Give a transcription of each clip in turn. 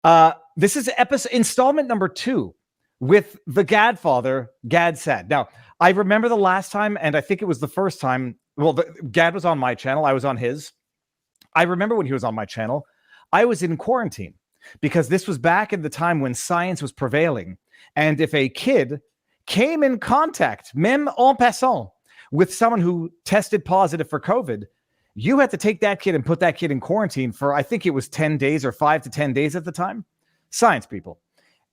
This is installment number 2 with the Gadfather, Gad Saad. Now, I remember the last time, and I think it was the first time. Well, Gad was on my channel. I was on his. I remember when he was on my channel, I was in quarantine because this was back in the time when science was prevailing. And if a kid came in contact, même en passant, with someone who tested positive for COVID, you had to take that kid and put that kid in quarantine for, I think it was 10 days or 5 to 10 days at the time. Science people.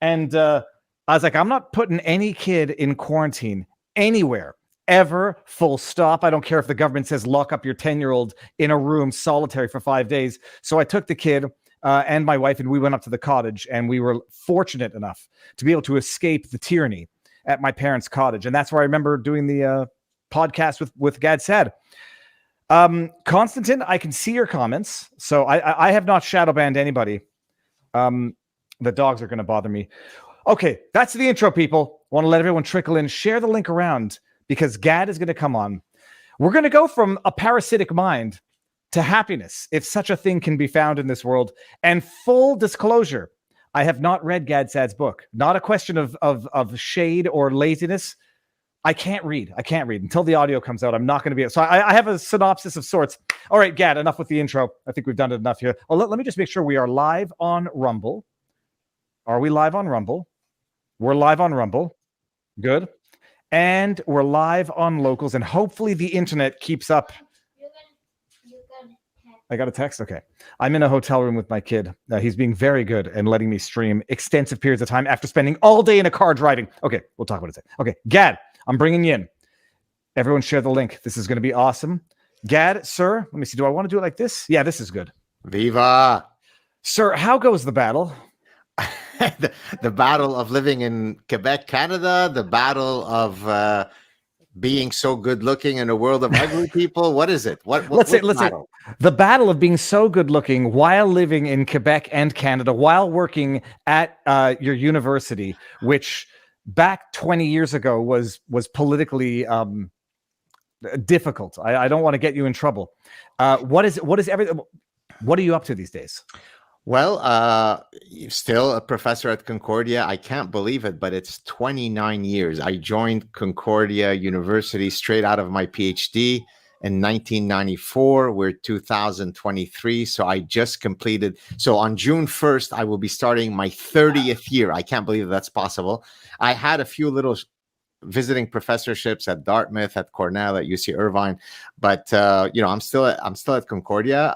And I was like, I'm not putting any kid in quarantine anywhere, ever, full stop. I don't care if the government says lock up your 10-year-old in a room solitary for 5 days. So I took the kid and my wife, and we went up to the cottage, and we were fortunate enough to be able to escape the tyranny at my parents' cottage. And that's where I remember doing the podcast with Gad Saad. Konstantin, I can see your comments. So I have not shadow banned anybody. The dogs are going to bother me. Okay, that's the intro, people. I want to let everyone trickle in. Share the link around because Gad is going to come on. We're going to go from a parasitic mind to happiness, if such a thing can be found in this world. And full disclosure, I have not read Gad Saad's book. Not a question of shade or laziness. I can't read until the audio comes out. I'm not going to be able. So I have a synopsis of sorts. All right, Gad, enough with the intro. I think we've done it enough here. Oh, let me just make sure we are live on Rumble. Are we live on Rumble? We're live on Rumble. Good. And we're live on Locals, and hopefully the internet keeps up. I got a text? Okay. I'm in a hotel room with my kid. He's being very good and letting me stream extensive periods of time after spending all day in a car driving. Okay, we'll talk about it. Okay, Gad, I'm bringing you in. Everyone share the link. This is going to be awesome. Gad, sir, let me see. Do I want to do it like this? Yeah, this is good. Viva. Sir, how goes the battle? the battle of living in Quebec, Canada, the battle of being so good looking in a world of ugly people. What is it? Let's say the battle of being so good looking while living in Quebec and Canada, while working at your university, which back 20 years ago was politically difficult. I don't want to get you in trouble. What are you up to these days? Well, still a professor at Concordia. I can't believe it, but it's 29 years. I joined Concordia University straight out of my PhD in 1994. We're 2023, so I just completed. So on June 1st, I will be starting my 30th year. I can't believe that's possible. I had a few little visiting professorships at Dartmouth, at Cornell, at UC Irvine, but I'm still at Concordia.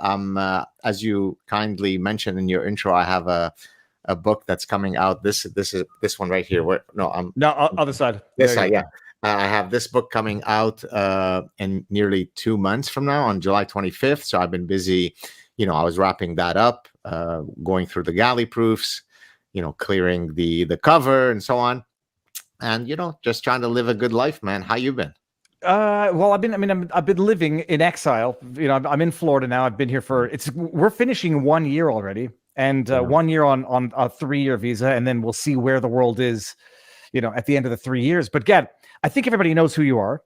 As you kindly mentioned in your intro, I have a book that's coming out. This one right here. Other side. This side, yeah. I have this book coming out in nearly 2 months from now, on July 25th. So I've been busy. I was wrapping that up, going through the galley proofs, clearing the cover and so on. And just trying to live a good life, man. How you been? Well, I've been living in exile. I'm in Florida now. I've been here we're finishing 1 year already, and 1 year on a 3-year visa, and then we'll see where the world is, at the end of the 3 years. But Gad, I think everybody knows who you are.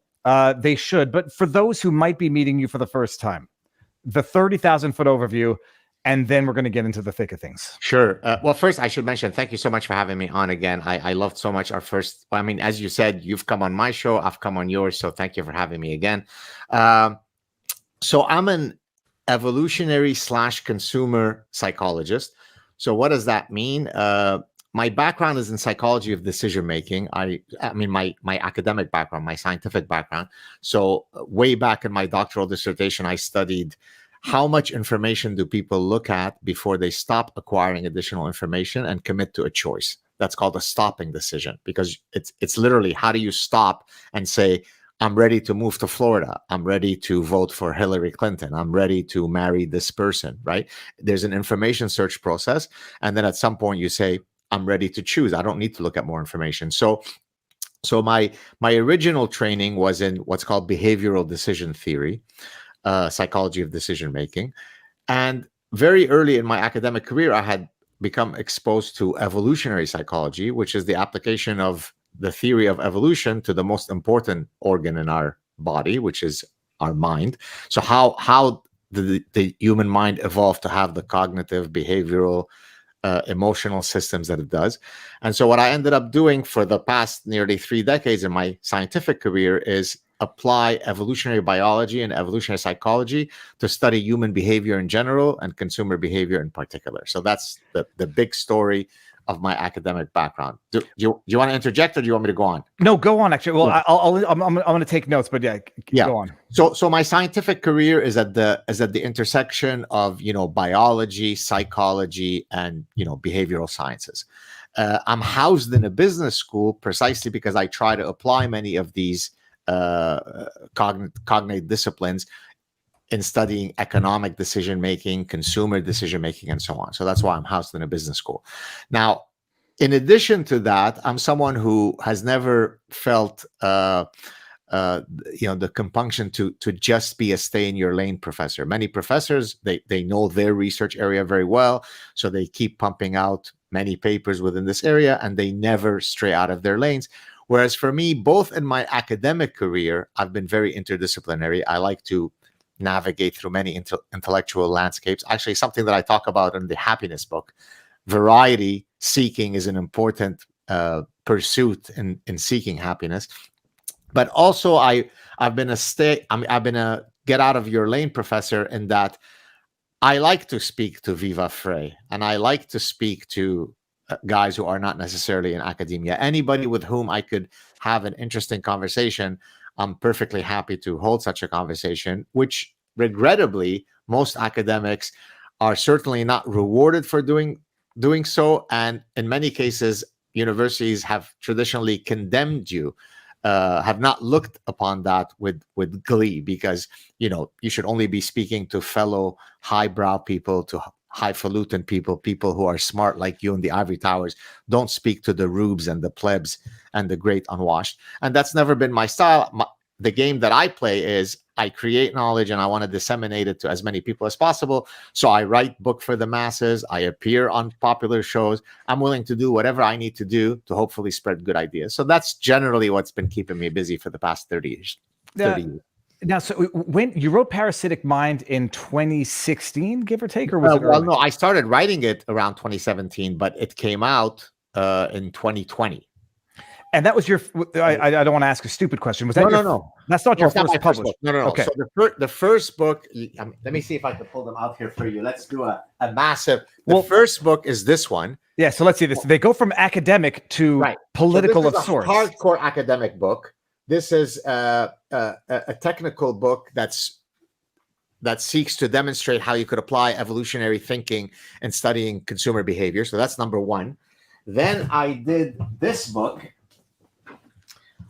They should, but for those who might be meeting you for the first time, the 30,000-foot overview. And then we're going to get into the thick of things. Sure. Well, first, I should mention, thank you so much for having me on again. I loved so much our first. As you said, you've come on my show. I've come on yours. So thank you for having me again. So I'm an evolutionary / consumer psychologist. So what does that mean? My background is in psychology of decision making. My academic background, my scientific background. So way back in my doctoral dissertation, I studied how much information do people look at before they stop acquiring additional information and commit to a choice. That's called a stopping decision, because it's literally, how do you stop and say, I'm ready to move to Florida. I'm ready to vote for Hillary Clinton. I'm ready to marry this person, right? There's an information search process. And then at some point you say, I'm ready to choose. I don't need to look at more information. So my original training was in what's called behavioral decision theory. Psychology of decision making. And very early in my academic career, I had become exposed to evolutionary psychology, which is the application of the theory of evolution to the most important organ in our body, which is our mind. So how the human mind evolved to have the cognitive, behavioral, emotional systems that it does. And so what I ended up doing for the past nearly 3 decades in my scientific career is apply evolutionary biology and evolutionary psychology to study human behavior in general and consumer behavior in particular. So that's the big story of my academic background. Do you want to interject, or do you want me to go on? No, go on. Actually, well, Yeah. I'm going to take notes, but yeah, go on. So my scientific career is at the intersection of biology, psychology, and behavioral sciences. I'm housed in a business school precisely because I try to apply many of these cognitive disciplines in studying economic decision making, consumer decision making, and so on. So that's why I'm housed in a business school. Now, in addition to that, I'm someone who has never felt the compunction to just be a stay in your lane professor. Many professors, they know their research area very well, so they keep pumping out many papers within this area, and they never stray out of their lanes. Whereas for me, both in my academic career, I've been very interdisciplinary. I like to navigate through many intellectual landscapes. Actually, something that I talk about in the happiness book. Variety seeking is an important pursuit in seeking happiness. But also, I've been a get out of your lane professor in that I like to speak to Viva Frei, and I like to speak to guys who are not necessarily in academia. Anybody with whom I could have an interesting conversation, I'm perfectly happy to hold such a conversation, which regrettably, most academics are certainly not rewarded for doing so. And in many cases, universities have traditionally condemned you, have not looked upon that with glee, because, you should only be speaking to fellow highbrow people, to highfalutin people who are smart like you in the ivory towers. Don't speak to the rubes and the plebs and the great unwashed. And that's never been my style. The game that I play is I create knowledge and I want to disseminate it to as many people as possible. So I write book for the masses. I appear on popular shows. I'm willing to do whatever I need to do to hopefully spread good ideas. So that's generally what's been keeping me busy for the past 30 years. Now, so when you wrote Parasitic Mind in 2016, give or take, or was it early? Well, no, I started writing it around 2017, but it came out in 2020. And that was your, I don't want to ask a stupid question. Was that No. That's not your first published? No. Okay. So the first book, let me see if I can pull them out here for you. Let's do a massive, first book is this one. Yeah, so let's see this. They go from academic to political of sorts. Hardcore academic book. This is a technical book that seeks to demonstrate how you could apply evolutionary thinking and studying consumer behavior. So that's number one. Then I did this book,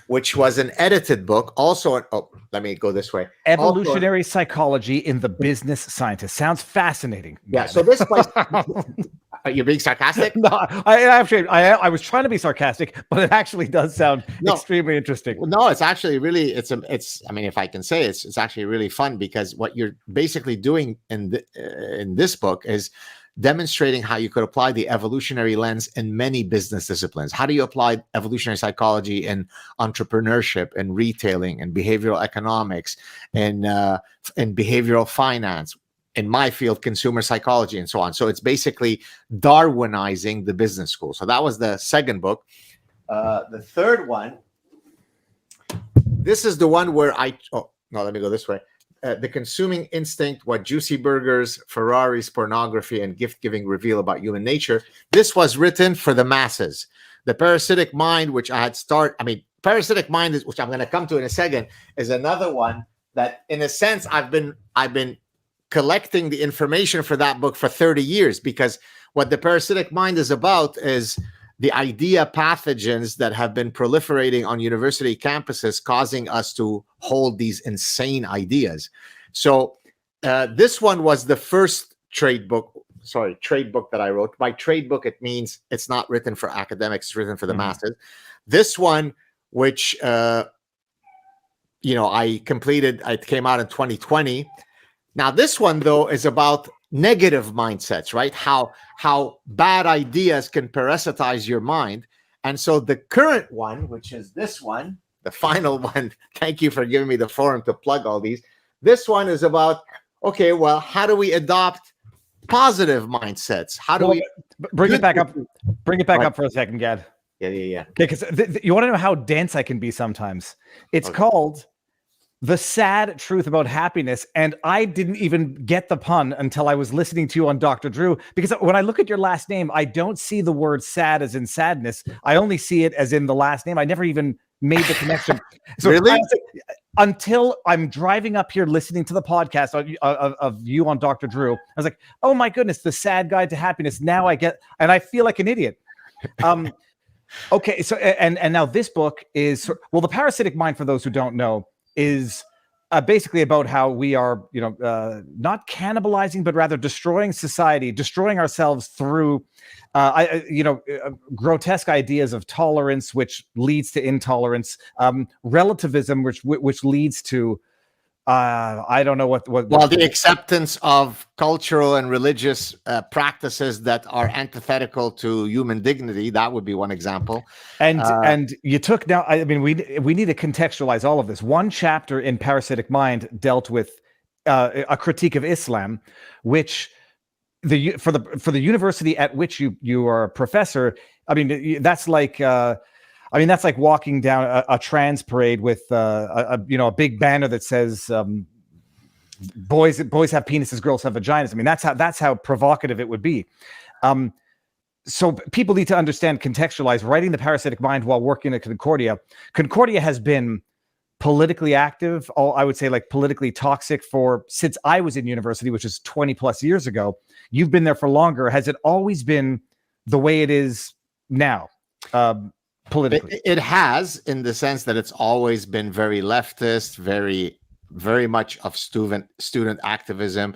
which was an edited book. Also, let me go this way. Evolutionary Psychology in the Business Scientist. Sounds fascinating. Yeah. So this place. Are you being sarcastic? No, I was trying to be sarcastic, but it actually does sound extremely interesting. No, it's actually really, I mean, if I can say it's actually really fun, because what you're basically doing in this book is demonstrating how you could apply the evolutionary lens in many business disciplines. How do you apply evolutionary psychology in entrepreneurship and retailing and behavioral economics and behavioral finance? In my field, consumer psychology, and so on. So it's basically Darwinizing the business school. So that was the second book. The third one, this is the one where let me go this way. The Consuming Instinct, What Juicy Burgers, Ferraris, Pornography, and Gift-Giving Reveal About Human Nature. This was written for the masses. The Parasitic Mind, which I had Parasitic Mind, which I'm going to come to in a second, is another one that, in a sense, I've been collecting the information for that book for 30 years, because what the Parasitic Mind is about is the idea pathogens that have been proliferating on university campuses, causing us to hold these insane ideas. So this one was the first trade book that I wrote. By trade book, it means it's not written for academics, it's written for the masses. This one, which I completed, it came out in 2020. Now, this one, though, is about negative mindsets, right? How bad ideas can parasitize your mind. And so the current one, which is this one, the final one, thank you for giving me the forum to plug all these. This one is about, how do we adopt positive mindsets. How do we bring it back up? Bring it back Right. up for a second, Gad. Yeah. Okay, because you want to know how dense I can be sometimes. It's called The Sad Truth About Happiness. And I didn't even get the pun until I was listening to you on Dr. Drew, because when I look at your last name, I don't see the word sad as in sadness. I only see it as in the last name. I never even made the connection. So Really? until I'm driving up here listening to the podcast of you on Dr. Drew, I was like, oh my goodness, The Sad Guide to Happiness. Now I get, and I feel like an idiot. Okay, so and now this book is, well, The Parasitic Mind, for those who don't know, is basically about how we are, not cannibalizing, but rather destroying society, destroying ourselves through, grotesque ideas of tolerance, which leads to intolerance, relativism, which leads to, I don't know what. Well, the acceptance of cultural and religious practices that are antithetical to human dignity, that would be one example. And you took now. I mean, we need to contextualize all of this. One chapter in Parasitic Mind dealt with a critique of Islam, which for the university at which you are a professor. I mean, that's like. That's like walking down a trans parade with a big banner that says boys have penises, girls have vaginas. I mean, that's how provocative it would be. So people need to understand, contextualize. Writing The Parasitic Mind while working at Concordia. Concordia has been politically active, I would say like politically toxic since I was in university, which is 20 plus years ago. You've been there for longer. Has it always been the way it is now? Politically, it has, in the sense that it's always been very leftist, very, very much of student activism,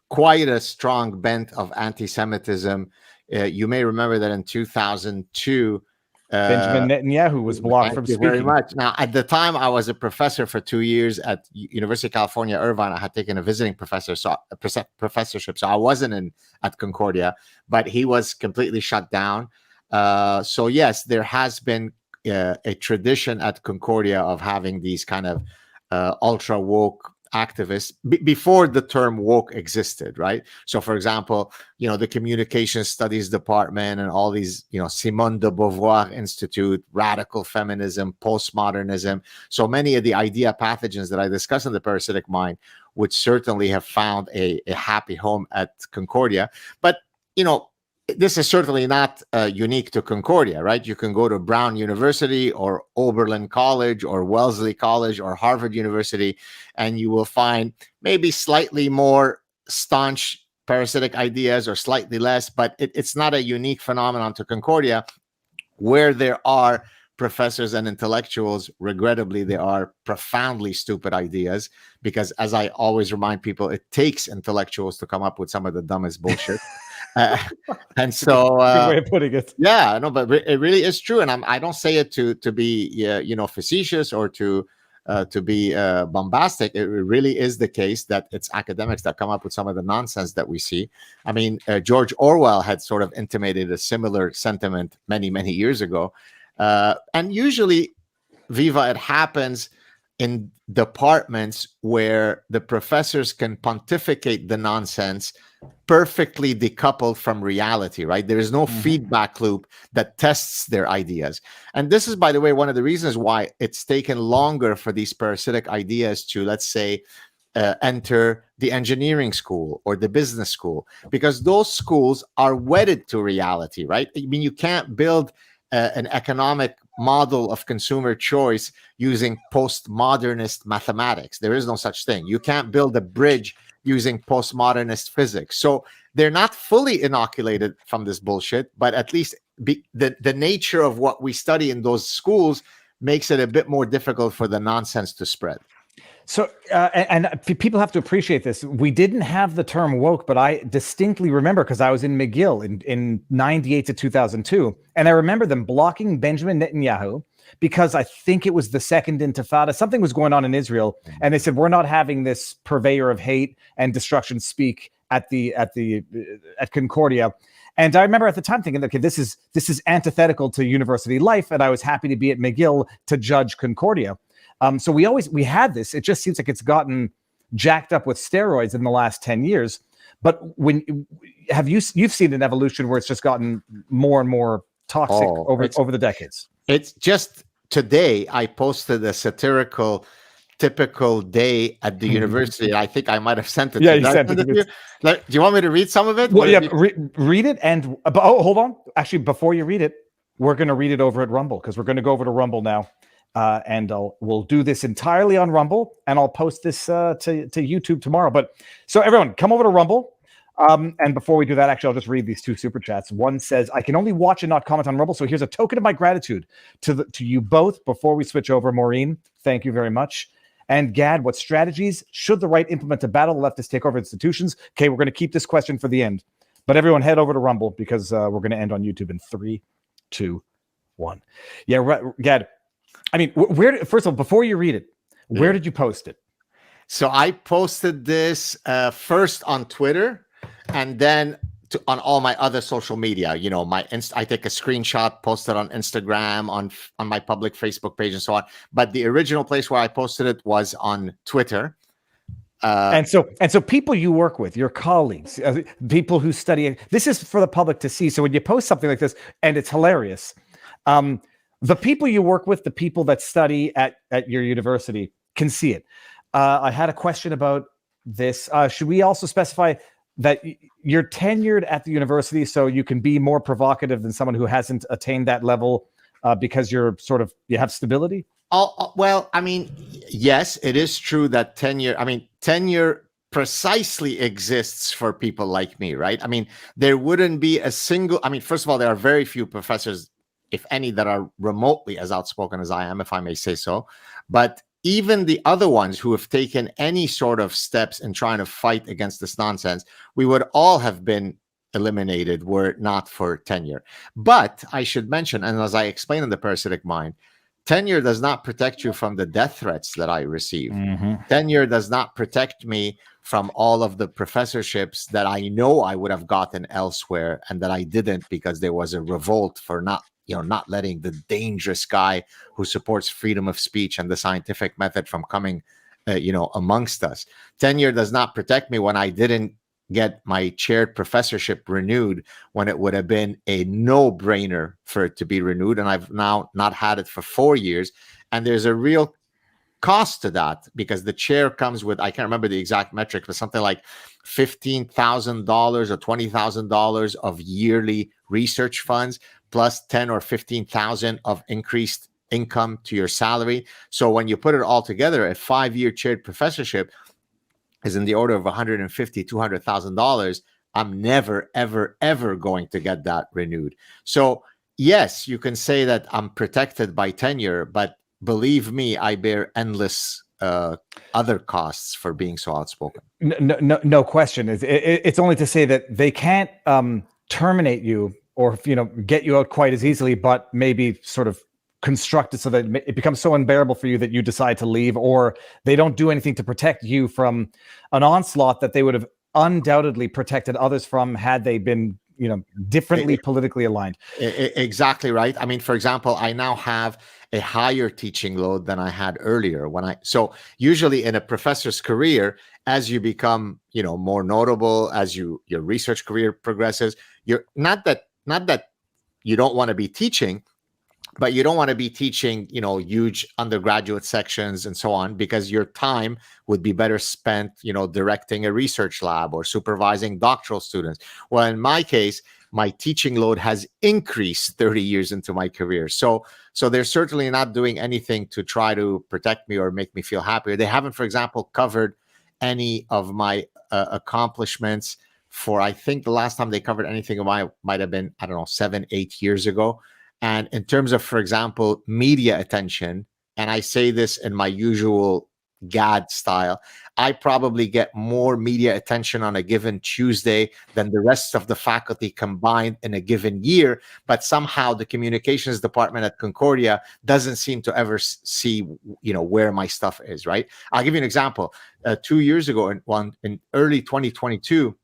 quite a strong bent of anti-Semitism. You may remember that in 2002, Benjamin Netanyahu was blocked from speaking. Very much. Now, at the time, I was a professor for 2 years at University of California, Irvine. I had taken a visiting professorship, so I wasn't at Concordia, but he was completely shut down. So yes, there has been a tradition at Concordia of having these kind of ultra woke activists before the term woke existed, right? So for example, the communication studies department and all these, Simone de Beauvoir Institute, radical feminism, postmodernism. So many of the idea pathogens that I discuss in The Parasitic Mind would certainly have found a happy home at Concordia. But, this is certainly not unique to Concordia, right? You can go to Brown University or Oberlin College or Wellesley College or Harvard University, and you will find maybe slightly more staunch parasitic ideas or slightly less, but it's not a unique phenomenon to Concordia, where there are professors and intellectuals. Regrettably, there are profoundly stupid ideas, because, as I always remind people, it takes intellectuals to come up with some of the dumbest bullshit. And so, good way of putting it. Yeah, no, but it really is true, and I don't say it to be facetious or to be bombastic. It really is the case that it's academics that come up with some of the nonsense that we see. I mean, George Orwell had sort of intimated a similar sentiment many, many years ago, and usually, Viva, it happens in departments where the professors can pontificate the nonsense perfectly decoupled from reality, right? There is no feedback loop that tests their ideas. And this is, by the way, one of the reasons why it's taken longer for these parasitic ideas to, let's say, enter the engineering school or the business school, because those schools are wedded to reality, right? I mean, you can't build an economic model of consumer choice using postmodernist mathematics. There is no such thing. You can't build a bridge using postmodernist physics. So they're not fully inoculated from this bullshit, but at least the nature of what we study in those schools makes it a bit more difficult for the nonsense to spread. So, and people have to appreciate this. We didn't have the term woke, but I distinctly remember, because I was in McGill in 98 to 2002. And I remember them blocking Benjamin Netanyahu because I think it was the second intifada. Something was going on in Israel. And they said, we're not having this purveyor of hate and destruction speak at Concordia. And I remember at the time thinking, okay, this is antithetical to university life. And I was happy to be at McGill to judge Concordia. So we had this. It just seems like it's gotten jacked up with steroids in the last 10 years. But you've seen an evolution where it's just gotten more and more toxic over the decades? It's just today I posted a satirical typical day at the university. I think I might have sent it. Yeah, to you sent it to me. Do you want me to read some of it? Well, yeah, read it. And hold on. Actually, before you read it, we're going to read it over at Rumble, because we're going to go over to Rumble now, and we'll do this entirely on Rumble, and I'll post this to YouTube tomorrow. But so everyone, come over to Rumble. And before we do that, actually, I'll just read these two super chats. One says, "I can only watch and not comment on Rumble, so here's a token of my gratitude to you both before we switch over." Maureen, thank you very much. And Gad, what strategies should the right implement to battle the leftist takeover institutions? Okay, we're going to keep this question for the end. But everyone, head over to Rumble, because we're going to end on YouTube in 3, 2, 1. Yeah, right, Gad. I mean, first of all, before you read it, where did you post it? So I posted this first on Twitter, and then on all my other social media. You know, I take a screenshot, post it on Instagram, on my public Facebook page, and so on. But the original place where I posted it was on Twitter. And so people you work with, your colleagues, people who study, this is for the public to see. So when you post something like this, and it's hilarious, the people you work with, the people that study at your university can see it. I had a question about this. Should we also specify that you're tenured at the university, so you can be more provocative than someone who hasn't attained that level because you have stability? Well, I mean, yes, it is true that tenure precisely exists for people like me, right? I mean, there wouldn't be a single, first of all, there are very few professors, if any, that are remotely as outspoken as I am, if I may say so. But even the other ones who have taken any sort of steps in trying to fight against this nonsense, we would all have been eliminated were it not for tenure. But I should mention, and as I explained in the Parasitic Mind, tenure does not protect you from the death threats that I receive. Tenure does not protect me from all of the professorships that I know I would have gotten elsewhere and that I didn't because there was a revolt for not letting the dangerous guy who supports freedom of speech and the scientific method from coming, amongst us. Tenure does not protect me when I didn't get my chaired professorship renewed when it would have been a no-brainer for it to be renewed. And I've now not had it for 4 years. And there's a real cost to that because the chair comes with, I can't remember the exact metric, but something like $15,000 or $20,000 of yearly research funds, plus 10 or 15,000 of increased income to your salary. So when you put it all together, a 5-year chaired professorship is in the order of $150,000, $200,000. I'm never, ever, ever going to get that renewed. So yes, you can say that I'm protected by tenure, but believe me, I bear endless other costs for being so outspoken. No question. It's only to say that they can't terminate you or get you out quite as easily, but maybe sort of construct it so that it becomes so unbearable for you that you decide to leave, or they don't do anything to protect you from an onslaught that they would have undoubtedly protected others from had they been differently politically aligned. Exactly right. I mean, for example, I now have a higher teaching load than I had earlier. So usually in a professor's career, as you become more notable, as your research career progresses, you're not that you don't want to be teaching, but you don't want to be teaching, huge undergraduate sections and so on, because your time would be better spent, directing a research lab or supervising doctoral students. Well, in my case, my teaching load has increased 30 years into my career. So they're certainly not doing anything to try to protect me or make me feel happier. They haven't, for example, covered any of my accomplishments for, I think the last time they covered anything of mine might have been, 7, 8 years ago. And in terms of, for example, media attention, and I say this in my usual Gad style, I probably get more media attention on a given Tuesday than the rest of the faculty combined in a given year. But somehow the communications department at Concordia doesn't seem to ever see, where my stuff is, right? I'll give you an example. 2 years ago, in early 2022,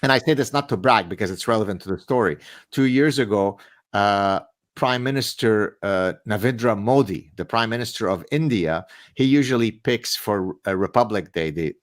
and I say this not to brag because it's relevant to the story. 2 years ago, Prime Minister Narendra Modi, the Prime Minister of India, he usually picks for Republic Day, the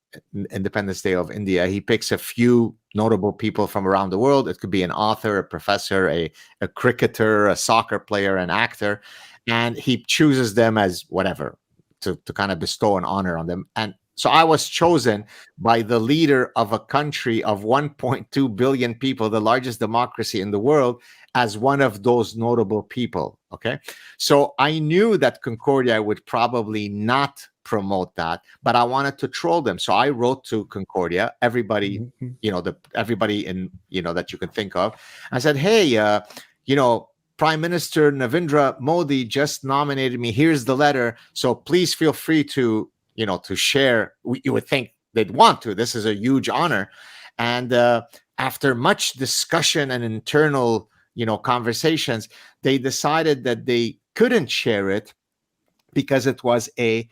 Independence Day of India, he picks a few notable people from around the world. It could be an author, a professor, a cricketer, a soccer player, an actor, and he chooses them as whatever to kind of bestow an honor on them. And so I was chosen by the leader of a country of 1.2 billion people, the largest democracy in the world, as one of those notable people. Okay. So I knew that Concordia would probably not promote that, but I wanted to troll them. So I wrote to Concordia, everybody, everybody in, that you can think of. I said, hey, Prime Minister Narendra Modi just nominated me. Here's the letter. So please feel free to, to share. You would think they'd want to. This is a huge honor. And after much discussion and internal, conversations, they decided that they couldn't share it because it was a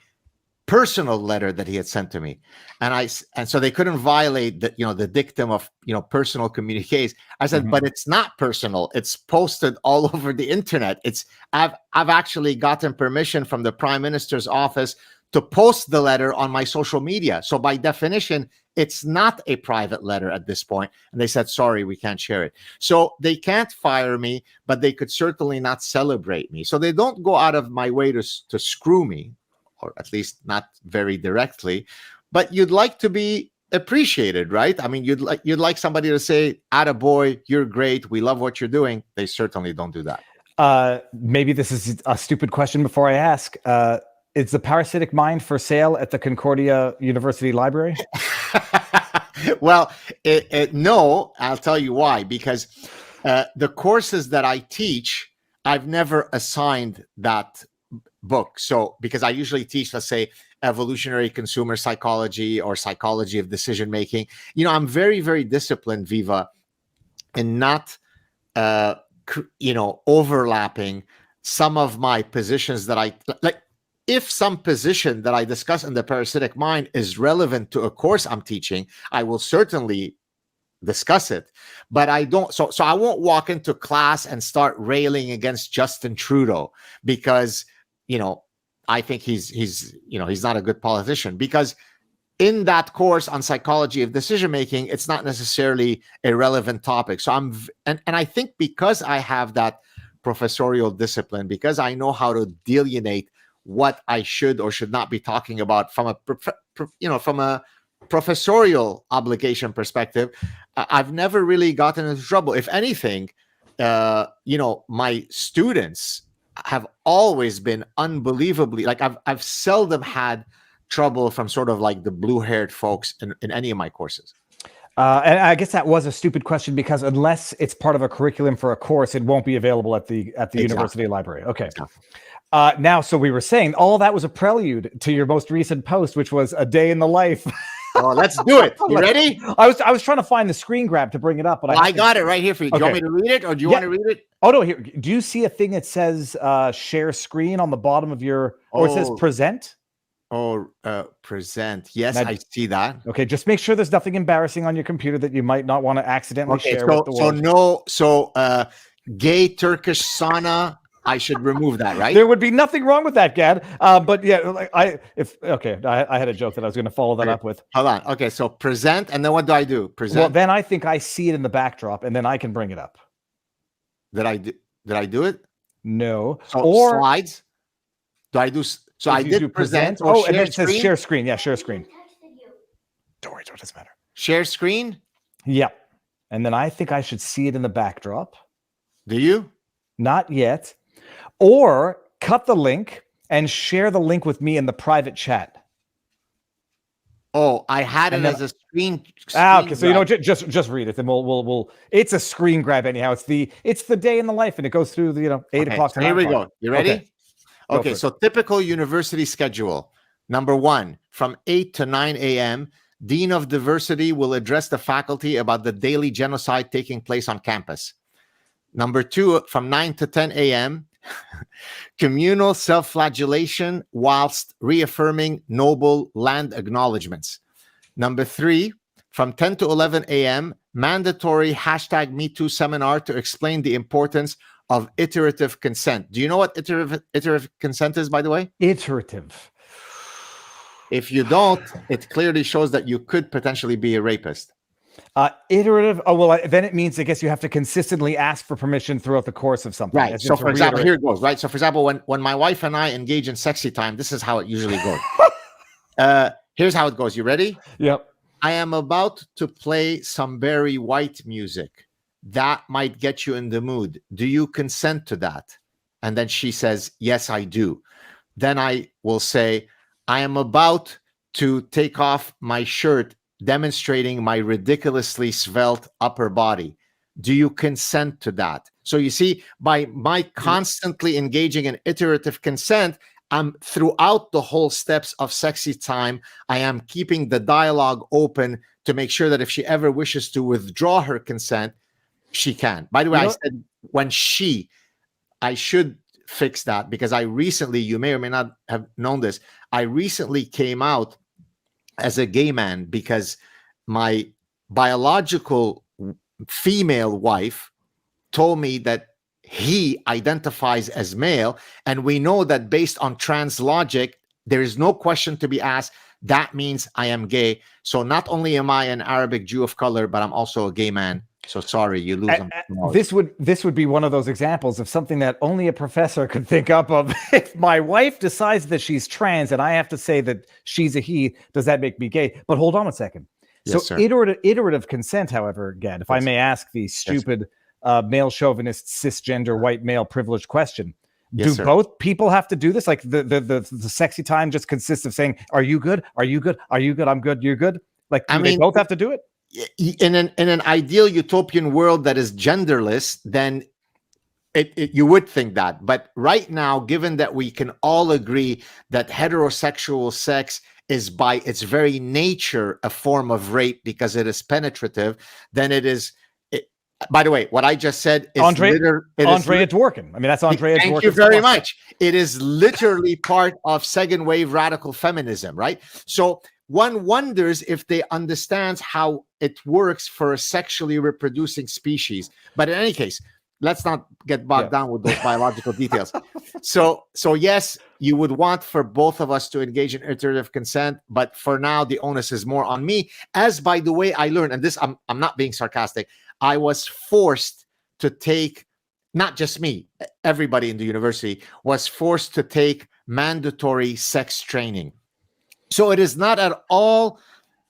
personal letter that he had sent to me, and so they couldn't violate the dictum of personal communiques. I said, but it's not personal. It's posted all over the internet. I've actually gotten permission from the Prime Minister's office to post the letter on my social media. So by definition, it's not a private letter at this point. And they said, sorry, we can't share it. So they can't fire me, but they could certainly not celebrate me. So they don't go out of my way to screw me, or at least not very directly, but you'd like to be appreciated, right? I mean, you'd like somebody to say, "Attaboy, you're great. We love what you're doing." They certainly don't do that. Maybe this is a stupid question before I ask. Is the Parasitic Mind for sale at the Concordia University Library? Well, no, I'll tell you why. Because the courses that I teach, I've never assigned that book. So because I usually teach, let's say, evolutionary consumer psychology or psychology of decision making, I'm very, very disciplined, Viva, in not overlapping some of my positions that I like. If some position that I discuss in the Parasitic Mind is relevant to a course I'm teaching, I will certainly discuss it, but I don't. So I won't walk into class and start railing against Justin Trudeau because I think he's not a good politician, because in that course on psychology of decision making, it's not necessarily a relevant topic. So and I think because I have that professorial discipline, because I know how to delineate what I should or should not be talking about from a professorial obligation perspective, I've never really gotten into trouble. If anything, my students have always been unbelievably, like I've seldom had trouble from sort of like the blue-haired folks in any of my courses. And I guess that was a stupid question, because unless it's part of a curriculum for a course, it won't be available at the university library. Okay. Exactly. Now, so we were saying all that was a prelude to your most recent post, which was a day in the life. Oh, let's do it. You ready? I was trying to find the screen grab to bring it up, but I got it right here for you. Do you want me to read it, or do you want to read it? Oh no, here. Do you see a thing that says share screen on the bottom of your, or it says present? Oh, present. Yes, I see that. Okay, just make sure there's nothing embarrassing on your computer that you might not want to accidentally share with the world. So gay Turkish sauna, I should remove that, right? There would be nothing wrong with that, Gad. But yeah, I had a joke that I was going to follow that up with. Hold on. Okay, so present, and then what do I do? Present. Well, then I think I see it in the backdrop, and then I can bring it up. Did I do it? No. Or slides? Do I do? So I did present. Oh, and then it says share screen. Yeah, share screen. Don't worry, it doesn't matter. Share screen? Yep. And then I think I should see it in the backdrop. Do you? Not yet. Or cut the link and share the link with me in the private chat. Oh, I had it as a screen okay, so grab. just read it, then we'll. It's a screen grab anyhow. It's the day in the life, and it goes through the 8 o'clock. So here we go. You ready? Okay. So typical university schedule. Number 1, from 8 to 9 a.m., Dean of Diversity will address the faculty about the daily genocide taking place on campus. Number 2, from 9 to 10 a.m., communal self-flagellation whilst reaffirming noble land acknowledgements. Number 3, from 10 to 11 a.m., mandatory #MeToo seminar to explain the importance of iterative consent. Do you know what iterative consent is, by the way? Iterative. If you don't, it clearly shows that you could potentially be a rapist. Iterative. Oh, well, then it means, I guess, you have to consistently ask for permission throughout the course of something. Right. So, for example, here it goes. Right. So, for example, when my wife and I engage in sexy time, this is how it usually goes. Here's how it goes. You ready? Yep. I am about to play some Barry White music. That might get you in the mood. Do you consent to that? And then she says, yes, I do. Then I will say, I am about to take off my shirt, demonstrating my ridiculously svelte upper body. Do you consent to that? So you see, by my constantly engaging in iterative consent, I'm throughout the whole steps of sexy time, I am keeping the dialogue open to make sure that if she ever wishes to withdraw her consent, she can. By the way, I said I should fix that because I recently, you may or may not have known this, I recently came out as a gay man because my biological female wife told me that he identifies as male, and we know that based on trans logic, there is no question to be asked. That means I am gay. So not only am I an Arabic Jew of color, but I'm also a gay man. So sorry, you lose them. This would be one of those examples of something that only a professor could think up of. If my wife decides that she's trans and I have to say that she's a he, does that make me gay? But hold on a second. Yes, so sir. iterative consent, however, Gad, if I may ask the stupid male chauvinist cisgender white male privileged question. Yes, Do both people have to do this? Like the sexy time just consists of saying, are you good? Are you good? Are you good? I'm good. You're good. Like, they both have to do it? In an ideal utopian world that is genderless, then you would think that. But right now, given that we can all agree that heterosexual sex is by its very nature a form of rape because it is penetrative, then it is. By the way, what I just said is Andrea Dworkin. I mean, that's Andrea Dworkin. Thank you very much. It is literally part of second wave radical feminism, right? So one wonders if they understand how it works for a sexually reproducing species. But in any case, let's not get bogged down with those biological details. So yes, you would want for both of us to engage in iterative consent, but for now, the onus is more on me. As by the way, I learned, and this I'm not being sarcastic, I was forced to take, not just me, everybody in the university was forced to take mandatory sex training. So it is not at all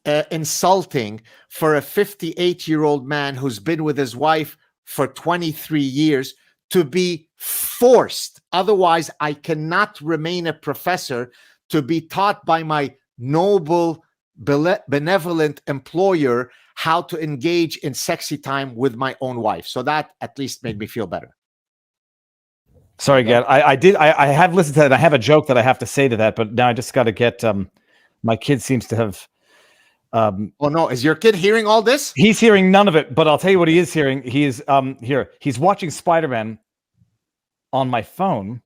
insulting for a 58-year-old man who's been with his wife for 23 years to be forced. Otherwise, I cannot remain a professor to be taught by my noble, benevolent employer how to engage in sexy time with my own wife. So that at least made me feel better. Sorry, Gad. I have listened to that. I have a joke that I have to say to that, but now I just got to get, my kid seems to have. Oh no, is your kid hearing all this? He's hearing none of it, but I'll tell you what he is hearing. He is here. He's watching Spider-Man on my phone.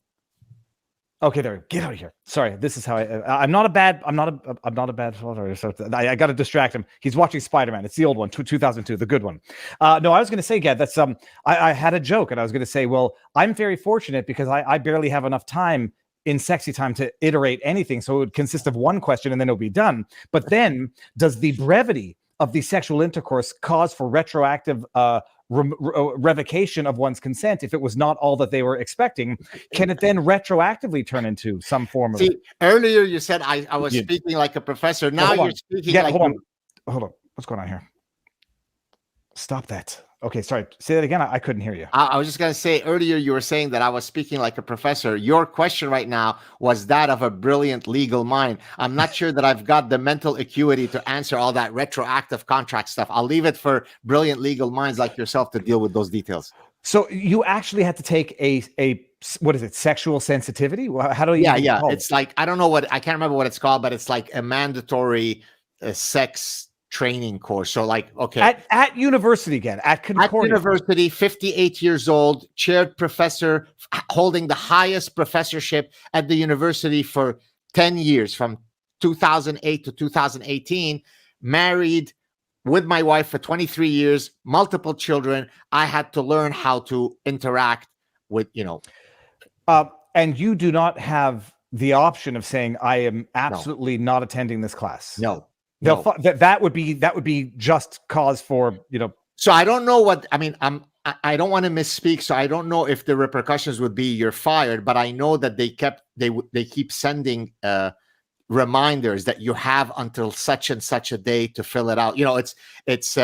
Okay, there. Get out of here. Sorry, this is how I'm not a bad father. So I got to distract him. He's watching Spider-Man. It's the old one, 2002, the good one. No, I was going to say, Gad, that's I had a joke, and I was going to say, well, I'm very fortunate because I barely have enough time in sexy time to iterate anything. So it would consist of one question and then it'll be done. But then does the brevity of the sexual intercourse cause for retroactive revocation of one's consent if it was not all that they were expecting? Can it then retroactively turn into some form of... See, earlier you said I was speaking like a professor. Now you're speaking like... Hold on. What's going on here? Stop that. Okay, sorry. Say that again. I couldn't hear you. I was just going to say, earlier you were saying that I was speaking like a professor. Your question right now was that of a brilliant legal mind. I'm not sure that I've got the mental acuity to answer all that retroactive contract stuff. I'll leave it for brilliant legal minds like yourself to deal with those details. So you actually had to take a what is it, sexual sensitivity? How do you... Yeah. It's like, I can't remember what it's called, but it's like a mandatory sex training course. So like, okay. At university again, at Concordia. At university, 58 years old, chaired professor, holding the highest professorship at the university for 10 years, from 2008 to 2018, married with my wife for 23 years, multiple children. I had to learn how to interact with And you do not have the option of saying, I am absolutely not attending this class. No. That would be just cause for, So I don't know what, I mean, I don't want to misspeak. So I don't know if the repercussions would be you're fired, but I know that they keep sending reminders that you have until such and such a day to fill it out. It's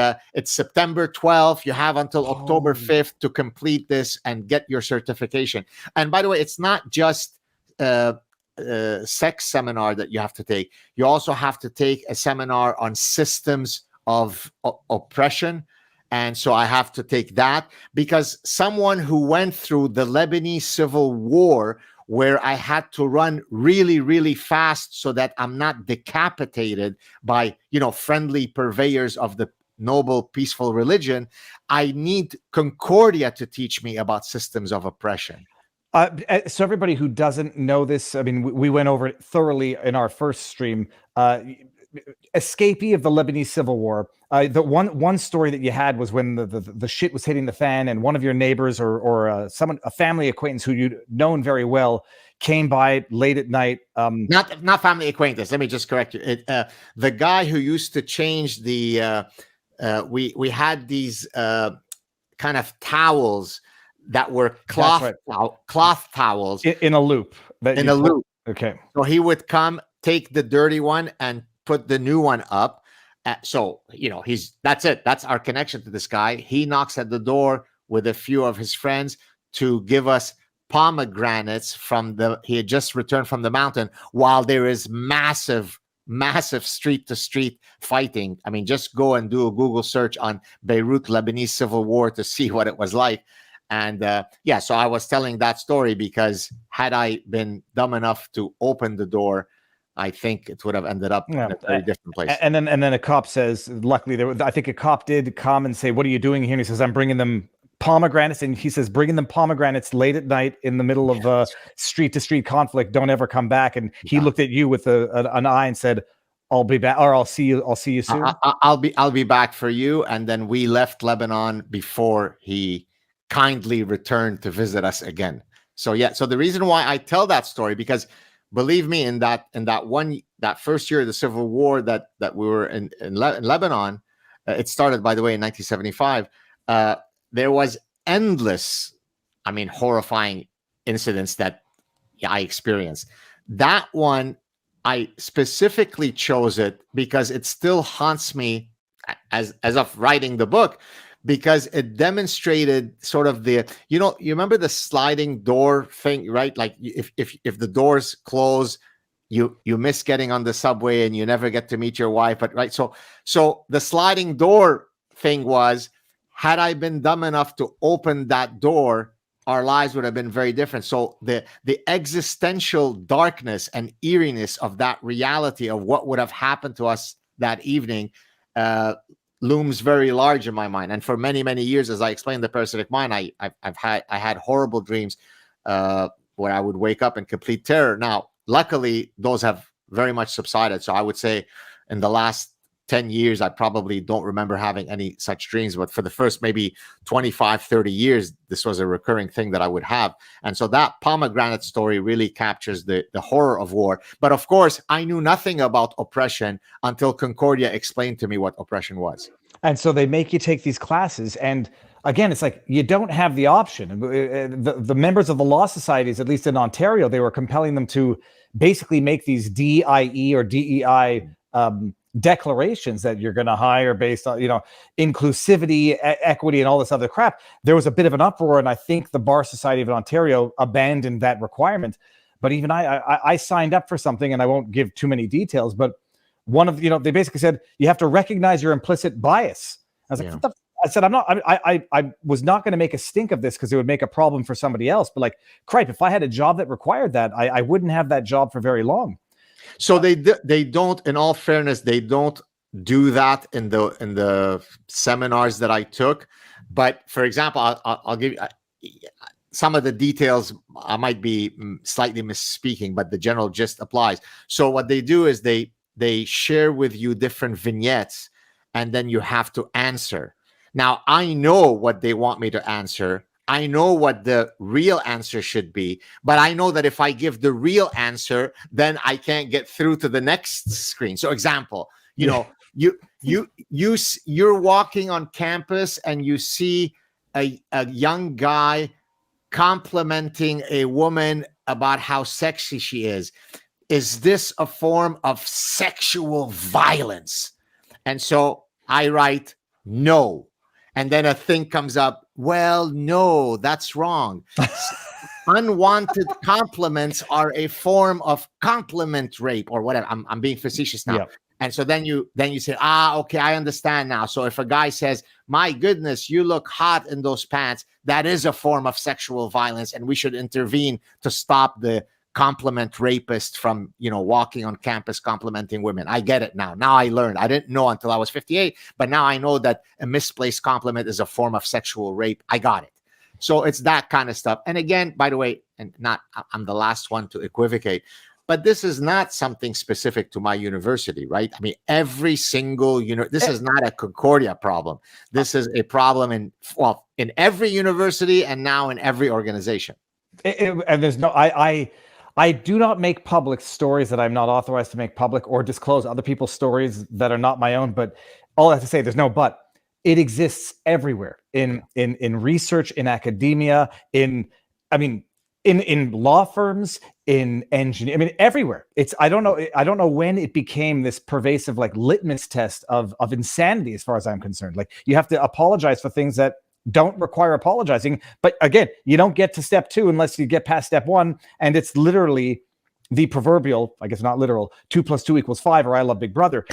September 12th. You have until October 5th to complete this and get your certification. And by the way, it's not just sex seminar that you have to take. You also have to take a seminar on systems of oppression. And so I have to take that because someone who went through the Lebanese Civil War, where I had to run really, really fast so that I'm not decapitated by, friendly purveyors of the noble, peaceful religion, I need Concordia to teach me about systems of oppression. So everybody who doesn't know this, I mean, we went over it thoroughly in our first stream. Escapee of the Lebanese Civil War. The one story that you had was when the shit was hitting the fan, and one of your neighbors or a family acquaintance who you'd known very well came by late at night. Not family acquaintance. Let me just correct you. The guy who used to change the we had these kind of towels that were cloth towels in a loop. Loop. Okay. So he would come, take the dirty one, and put the new one up. So that's it. That's our connection to this guy. He knocks at the door with a few of his friends to give us pomegranates he had just returned from the mountain, while there is massive street to street fighting. I mean, just go and do a Google search on Beirut Lebanese Civil War to see what it was like. And so I was telling that story because had I been dumb enough to open the door, I think it would have ended up in a very different place. And then a cop says, luckily, I think a cop did come and say, "What are you doing here?" And he says, "I'm bringing them pomegranates." And he says, "Bringing them pomegranates late at night in the middle of street to street conflict. Don't ever come back." And he looked at you with an eye and said, "I'll be back, or I'll see you soon." I'll be back for you. And then we left Lebanon before he kindly returned to visit us again. So the reason why I tell that story, because believe me, in that first year of the Civil War that we were in Lebanon, it started, by the way, in 1975. There was endless, horrifying incidents that I experienced. That one, I specifically chose it because it still haunts me as of writing the book, because it demonstrated sort of you remember the sliding door thing, right? Like if the doors close, you miss getting on the subway and you never get to meet your wife. But right, so the sliding door thing was, had I been dumb enough to open that door, our lives would have been very different. So the existential darkness and eeriness of that reality of what would have happened to us that evening looms very large in my mind. And for many, many years, as I explained the Parasitic Mind, I had horrible dreams where I would wake up in complete terror. Now, luckily, those have very much subsided. So I would say in the last 10 years, I probably don't remember having any such dreams. But for the first maybe 25, 30 years, this was a recurring thing that I would have. And so that pomegranate story really captures the horror of war. But of course, I knew nothing about oppression until Concordia explained to me what oppression was. And so they make you take these classes. And again, it's like you don't have the option. The members of the law societies, at least in Ontario, they were compelling them to basically make these DIE or DEI declarations that you're going to hire based on, inclusivity, equity, and all this other crap. There was a bit of an uproar, and I think the Bar Society of Ontario abandoned that requirement. But even I signed up for something, and I won't give too many details, but one of, they basically said, you have to recognize your implicit bias. I was like, what the I said, I was not going to make a stink of this because it would make a problem for somebody else. But like, cripe, if I had a job that required that, I wouldn't have that job for very long. So they don't, in all fairness, they don't do that in the seminars that I took. But for example, I'll give you some of the details. I might be slightly misspeaking, but the general gist applies. So what they do is they share with you different vignettes, and then you have to answer. Now, I know what they want me to answer. I know what the real answer should be, but I know that if I give the real answer, then I can't get through to the next screen. So example, you know, you're walking on campus and you see a young guy complimenting a woman about how sexy she is. Is this a form of sexual violence? And so I write no. And then a thing comes up, well, no, that's wrong. Unwanted compliments are a form of compliment rape or whatever. I'm being facetious now. Yeah. And so then you say, okay, I understand now. So if a guy says, my goodness, you look hot in those pants, that is a form of sexual violence, and we should intervene to stop the compliment rapist from, walking on campus complimenting women. I get it now. Now I learned. I didn't know until I was 58, but now I know that a misplaced compliment is a form of sexual rape. I got it. So it's that kind of stuff. And again, by the way, I'm the last one to equivocate, but this is not something specific to my university, right? I mean, every single this is not a Concordia problem. This is a problem in every university and now in every organization. And there's no, I do not make public stories that I'm not authorized to make public, or disclose other people's stories that are not my own. But all I have to say, there's no but. It exists everywhere in research, in academia, in law firms, in engineering. I mean, everywhere. I don't know when it became this pervasive litmus test of insanity, as far as I'm concerned. Like, you have to apologize for things that don't require apologizing. But again, you don't get to step 2 unless you get past step 1. And it's literally the proverbial, I guess not literal, 2 + 2 = 5, or I Love Big Brother.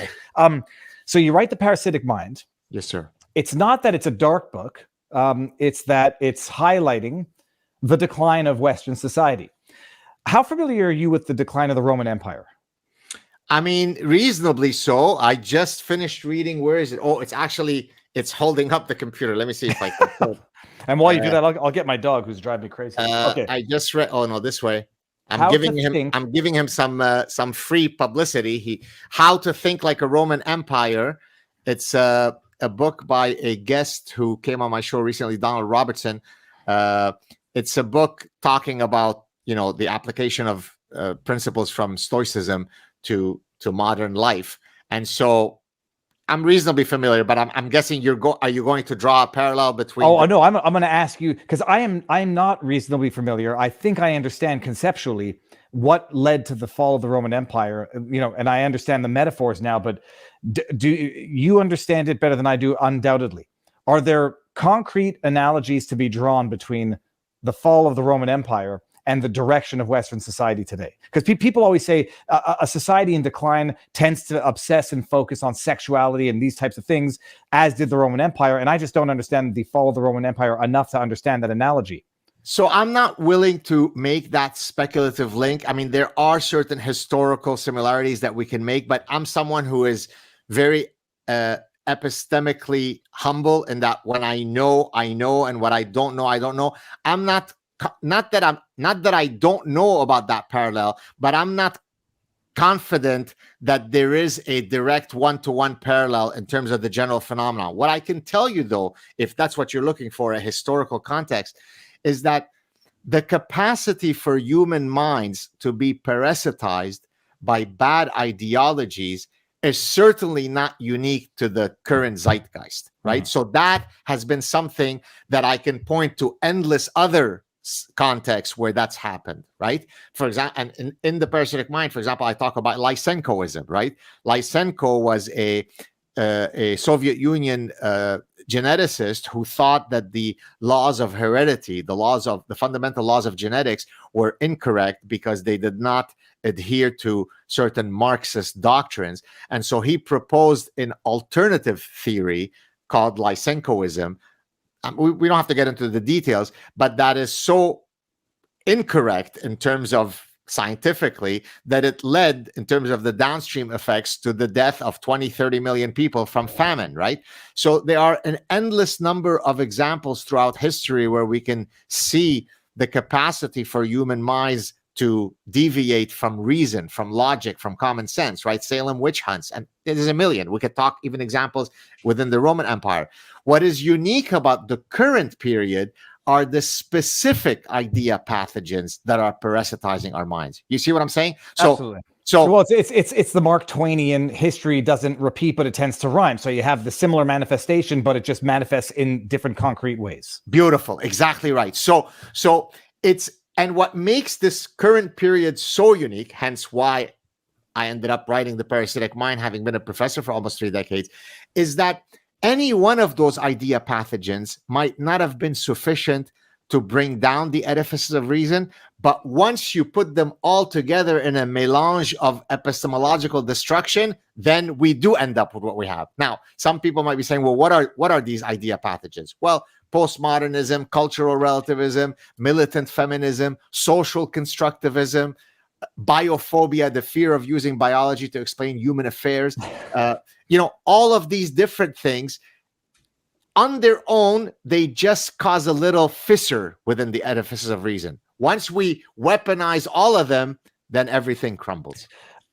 So you write The Parasitic Mind. Yes, sir. It's not that it's a dark book. It's that it's highlighting the decline of Western society. How familiar are you with the decline of the Roman Empire? I mean, reasonably so. I just finished reading. Where is it? Oh, it's holding up the computer. Let me see if I can. And while you do that, I'll get my dog, who's driving me crazy. Okay. I just read. Oh no, this way. I'm giving him some free publicity. How to Think Like a Roman Empire. It's a book by a guest who came on my show recently, Donald Robertson. It's a book talking about the application of principles from Stoicism to modern life, and so I'm reasonably familiar. But I'm guessing are you going to draw a parallel between? Oh no, I'm going to ask you, because I'm not reasonably familiar. I think I understand conceptually what led to the fall of the Roman Empire, and I understand the metaphors now. But do you understand it better than I do? Undoubtedly. Are there concrete analogies to be drawn between the fall of the Roman Empire and the direction of Western society today? Because people always say a society in decline tends to obsess and focus on sexuality and these types of things, as did the Roman Empire. And I just don't understand the fall of the Roman Empire enough to understand that analogy. So I'm not willing to make that speculative link. I mean, there are certain historical similarities that we can make, but I'm someone who is very epistemically humble in that when I know, and what I don't know, I don't know. I'm not that I don't know about that parallel, but I'm not confident that there is a direct one-to-one parallel in terms of the general phenomenon. What I can tell you, though, if that's what you're looking for, a historical context, is that the capacity for human minds to be parasitized by bad ideologies is certainly not unique to the current zeitgeist, right? So that has been something that I can point to endless other contexts where that's happened, right? For example, and in the Parasitic Mind, for example, I talk about Lysenkoism, right? Lysenko was a Soviet Union geneticist who thought that the laws of heredity, the fundamental laws of genetics, were incorrect because they did not adhere to certain Marxist doctrines. And so he proposed an alternative theory called Lysenkoism. We don't have to get into the details, but that is so incorrect in terms of scientifically that it led, in terms of the downstream effects, to the death of 20-30 million people from famine, right? So there are an endless number of examples throughout history where we can see the capacity for human minds to deviate from reason, from logic, from common sense, right? Salem witch hunts, and there's a million. We could talk even examples within the Roman Empire. What is unique about the current period are the specific idea pathogens that are parasitizing our minds. You see what I'm saying? Absolutely. So well, it's the Mark Twainian history doesn't repeat, but it tends to rhyme. So you have the similar manifestation, but it just manifests in different concrete ways. Beautiful, exactly right. So it's, and what makes this current period so unique, hence why I ended up writing The Parasitic Mind, having been a professor for almost 3 decades, is that any one of those idea pathogens might not have been sufficient to bring down the edifices of reason, but once you put them all together in a melange of epistemological destruction, then we do end up with what we have. Now, some people might be saying, well, what are these idea pathogens? Well, postmodernism, cultural relativism, militant feminism, social constructivism, biophobia, the fear of using biology to explain human affairs, all of these different things on their own, they just cause a little fissure within the edifices of reason. Once we weaponize all of them, then everything crumbles.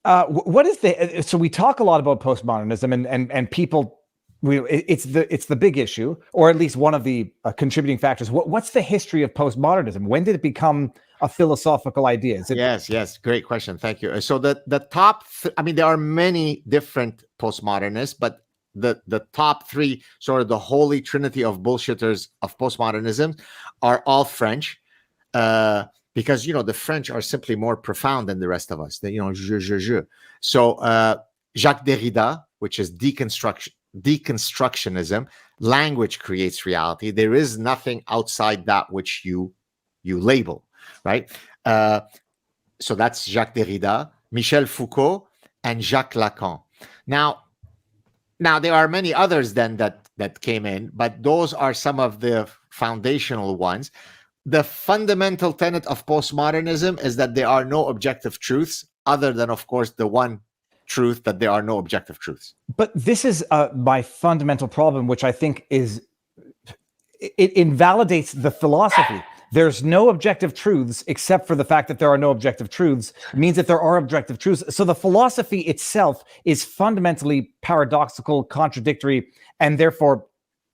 What is so we talk a lot about postmodernism and people, it's the big issue, or at least one of the contributing factors. What's the history of postmodernism? When did it become a philosophical idea? Yes, great question. Thank you. So the top, there are many different postmodernists, but the top 3, sort of the holy trinity of bullshitters of postmodernism, are all French, because the French are simply more profound than the rest of us. So Jacques Derrida, which is deconstructionism, language creates reality. There is nothing outside that which you label, right? So that's Jacques Derrida, Michel Foucault, and Jacques Lacan. Now there are many others then that came in, but those are some of the foundational ones. The fundamental tenet of postmodernism is that there are no objective truths, other than, of course, the one truth that there are no objective truths. But this is my fundamental problem, which I think it invalidates the philosophy. There's no objective truths except for the fact that there are no objective truths. It means that there are objective truths. So the philosophy itself is fundamentally paradoxical, contradictory, and therefore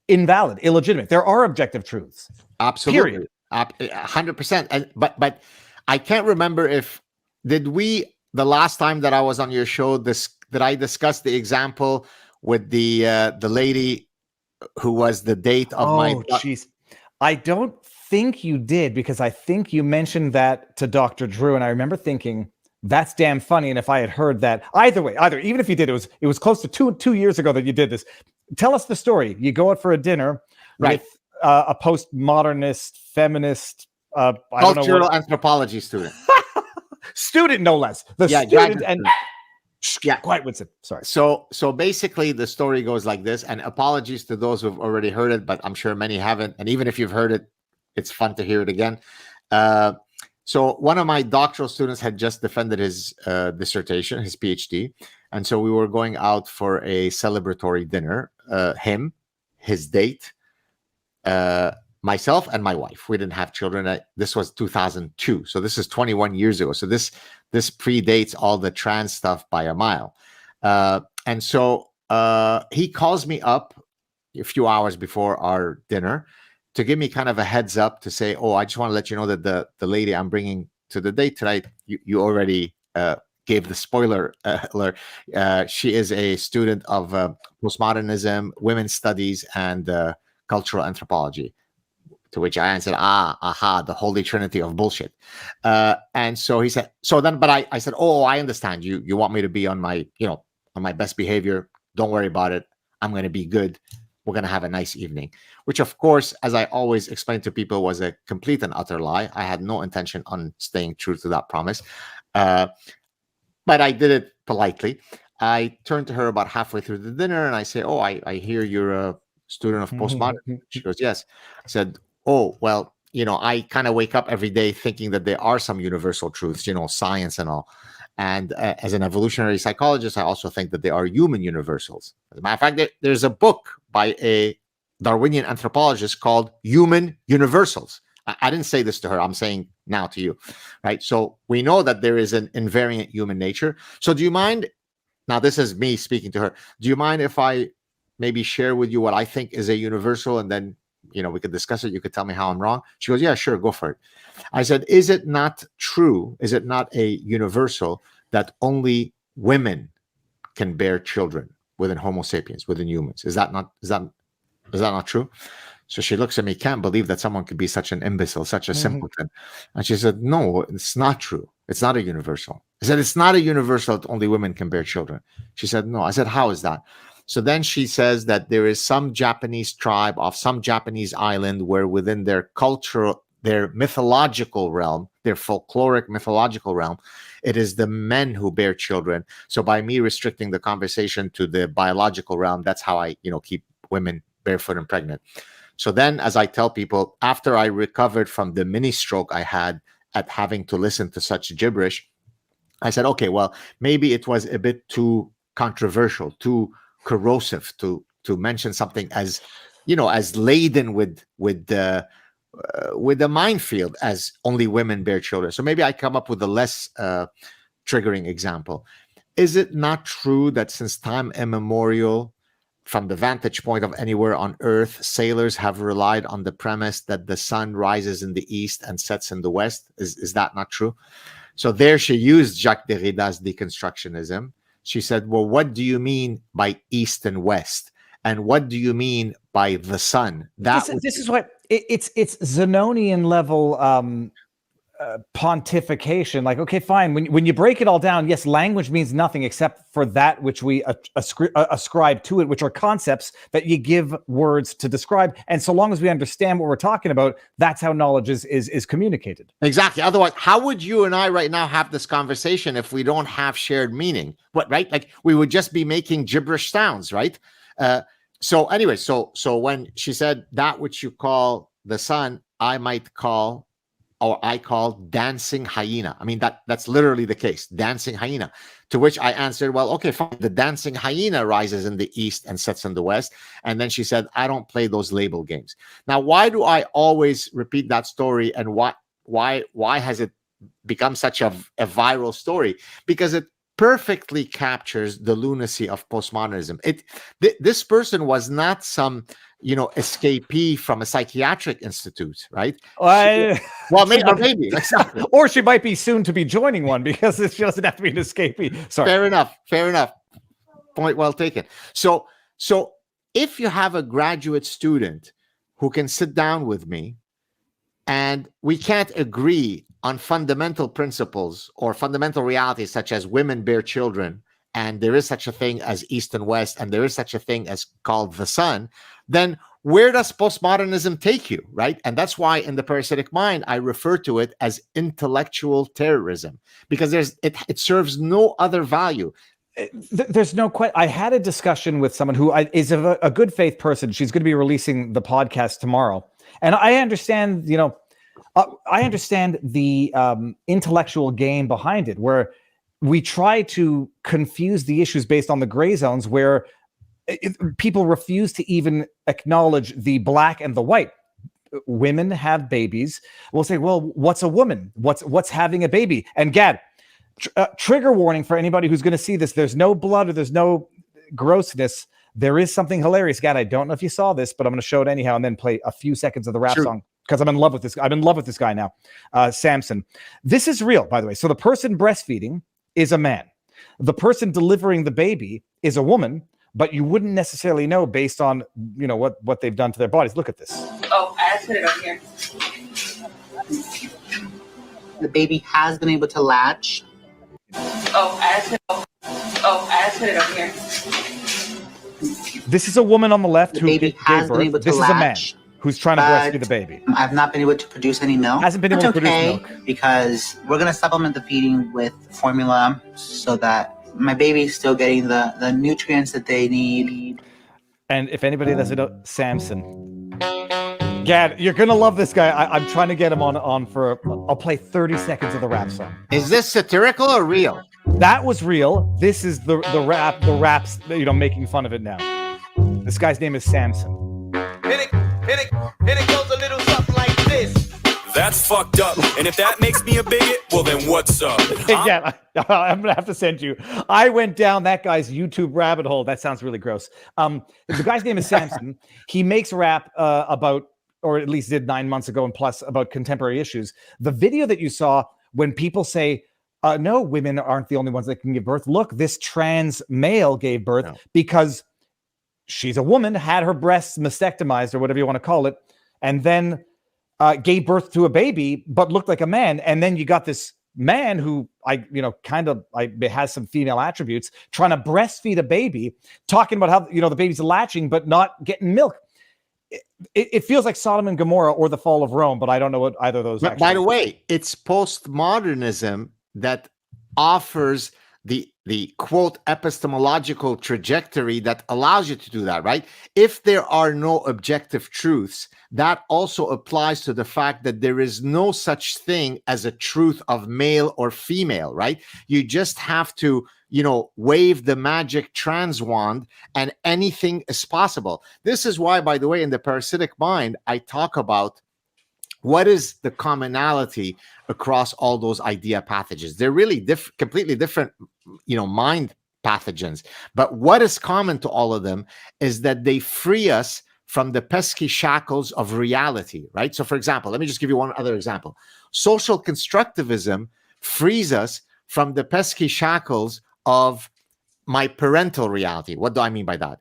invalid, illegitimate. There are objective truths. Absolutely. 100%. But I can't remember the last time that I was on your show, did I discuss the example with the lady who was the date of my... Oh, jeez. I don't think you did, because I think you mentioned that to Dr. Drew, and I remember thinking, that's damn funny. And if I had heard that, even if you did, it was close to two years ago that you did this. Tell us the story. You go out for a dinner, right, with a postmodernist, feminist, cultural anthropology student. Student, no less. Student and... Yeah, quiet, Winston. Sorry. So basically, the story goes like this, and apologies to those who've already heard it, but I'm sure many haven't. And even if you've heard it, it's fun to hear it again. So one of my doctoral students had just defended his dissertation, his PhD, and so we were going out for a celebratory dinner. Him, his date, myself, and my wife. We didn't have children. This was 2002, so this is 21 years ago. So this predates all the trans stuff by a mile. And so he calls me up a few hours before our dinner to give me kind of a heads up to say, oh, I just want to let you know that the lady I'm bringing to the date tonight, you already gave the spoiler alert. She is a student of postmodernism, women's studies, and cultural anthropology. To which I answered, the holy trinity of bullshit. And so he said, but I said, oh, I understand. You want me to be on my best behavior. Don't worry about it. I'm going to be good. We're going to have a nice evening, which, of course, as I always explain to people, was a complete and utter lie. I had no intention on staying true to that promise. But I did it politely. I turned to her about halfway through the dinner and I say, oh, I hear you're a student of postmodernism. She goes, yes. I said, oh, well, I kind of wake up every day thinking that there are some universal truths, science and all. And as an evolutionary psychologist, I also think that there are human universals. As a matter of fact, there's a book by a Darwinian anthropologist called Human Universals. I didn't say this to her. I'm saying now to you, right? So we know that there is an invariant human nature. So do you mind? Now, this is me speaking to her. Do you mind if I maybe share with you what I think is a universal, and then we could discuss it. You could tell me how I'm wrong. She goes, yeah, sure, go for it. I said, is it not true? Is it not a universal that only women can bear children within Homo sapiens, within humans? Is that not true? So she looks at me, can't believe that someone could be such an imbecile, such a simpleton. And she said, no, it's not true. It's not a universal. I said, it's not a universal that only women can bear children. She said, no. I said, how is that? So then she says that there is some Japanese tribe of some Japanese island where within their cultural, their mythological realm, their folkloric mythological realm, it is the men who bear children. So by me restricting the conversation to the biological realm, that's how I, keep women barefoot and pregnant. So then, as I tell people, after I recovered from the mini stroke I had at having to listen to such gibberish, I said, okay, well, maybe it was a bit too controversial, too corrosive to mention something as, as laden with the minefield as only women bear children. So maybe I come up with a less triggering example. Is it not true that since time immemorial, from the vantage point of anywhere on Earth, sailors have relied on the premise that the sun rises in the east and sets in the west? Is that not true? So there she used Jacques Derrida's deconstructionism. She said, well, what do you mean by east and west? And what do you mean by the sun? This is what it's Zenonian level pontification. Like, okay, fine. When you break it all down, yes, language means nothing except for that which we ascribe to it, which are concepts that you give words to describe. And so long as we understand what we're talking about, that's how knowledge is communicated. Exactly. Otherwise, how would you and I right now have this conversation if we don't have shared meaning? What, right? Like we would just be making gibberish sounds, right? So anyway, so when she said that which you call the sun, I call dancing hyena. I mean, that's literally the case, dancing hyena. To which I answered, well, okay, fine. The dancing hyena rises in the east and sets in the west. And then she said, I don't play those label games. Now, why do I always repeat that story? And why has it become such a viral story? Because it perfectly captures the lunacy of postmodernism. This person was not some escapee from a psychiatric institute, right? Maybe exactly. Or she might be soon to be joining one, because she doesn't have to be an escapee. Sorry. Fair enough. Point well taken. So if you have a graduate student who can sit down with me and we can't agree on fundamental principles or fundamental realities such as women bear children, and there is such a thing as East and West, and there is such a thing as called the sun, then where does postmodernism take you, right? And that's why in the Parasitic Mind, I refer to it as intellectual terrorism, because it serves no other value. There's no question. I had a discussion with someone who is a good faith person. She's going to be releasing the podcast tomorrow. And I understand, I understand the intellectual game behind it, where we try to confuse the issues based on the gray zones, where people refuse to even acknowledge the black and the white. Women have babies. We'll say, well, what's a woman? What's having a baby? And Gad, trigger warning for anybody who's going to see this. There's no blood or there's no grossness. There is something hilarious. Gad, I don't know if you saw this, but I'm going to show it anyhow and then play a few seconds of the rap song, because I'm in love with this. I'm in love with this guy now, Samson. This is real, by the way. So the person breastfeeding is a man. The person delivering the baby is a woman, but you wouldn't necessarily know based on, what they've done to their bodies. Look at this. Oh, I put it up here. The baby has been able to latch. Oh, I put it up here. This is a woman on the left who gave birth. This is a man who's trying to breastfeed the baby. I've not been able to produce any milk. Hasn't been able to produce milk. Because we're going to supplement the feeding with formula so that my baby's still getting the nutrients that they need. And if anybody doesn't know, Samson. Gad, you're going to love this guy. I'm trying to get him on for, I'll play 30 seconds of the rap song. Is this satirical or real? That was real. This is the rap's, making fun of it now. This guy's name is Samson. Hit it goes a little something like this. That's fucked up. And if that makes me a bigot, well then what's up? Yeah, I'm gonna have to send you. I went down that guy's YouTube rabbit hole. That sounds really gross. The guy's name is Samson. He makes rap about or at least did 9 months ago and plus about contemporary issues. The video that you saw when people say, no, women aren't the only ones that can give birth. Look, this trans male gave birth because she's a woman, had her breasts mastectomized or whatever you want to call it, and then gave birth to a baby, but looked like a man. And then you got this man who has some female attributes trying to breastfeed a baby, talking about how, the baby's latching, but not getting milk. It feels like Sodom and Gomorrah or the fall of Rome, but I don't know what either of those. But by the way, it's postmodernism that offers the quote epistemological trajectory that allows you to do that, right? If there are no objective truths, that also applies to the fact that there is no such thing as a truth of male or female, right? You just have to, wave the magic trans wand and anything is possible. This is why, by the way, in the Parasitic Mind, I talk about what is the commonality across all those idea pathogens. They're really completely different, mind pathogens. But what is common to all of them is that they free us from the pesky shackles of reality, right? So for example, let me just give you one other example. Social constructivism frees us from the pesky shackles of my parental reality. What do I mean by that?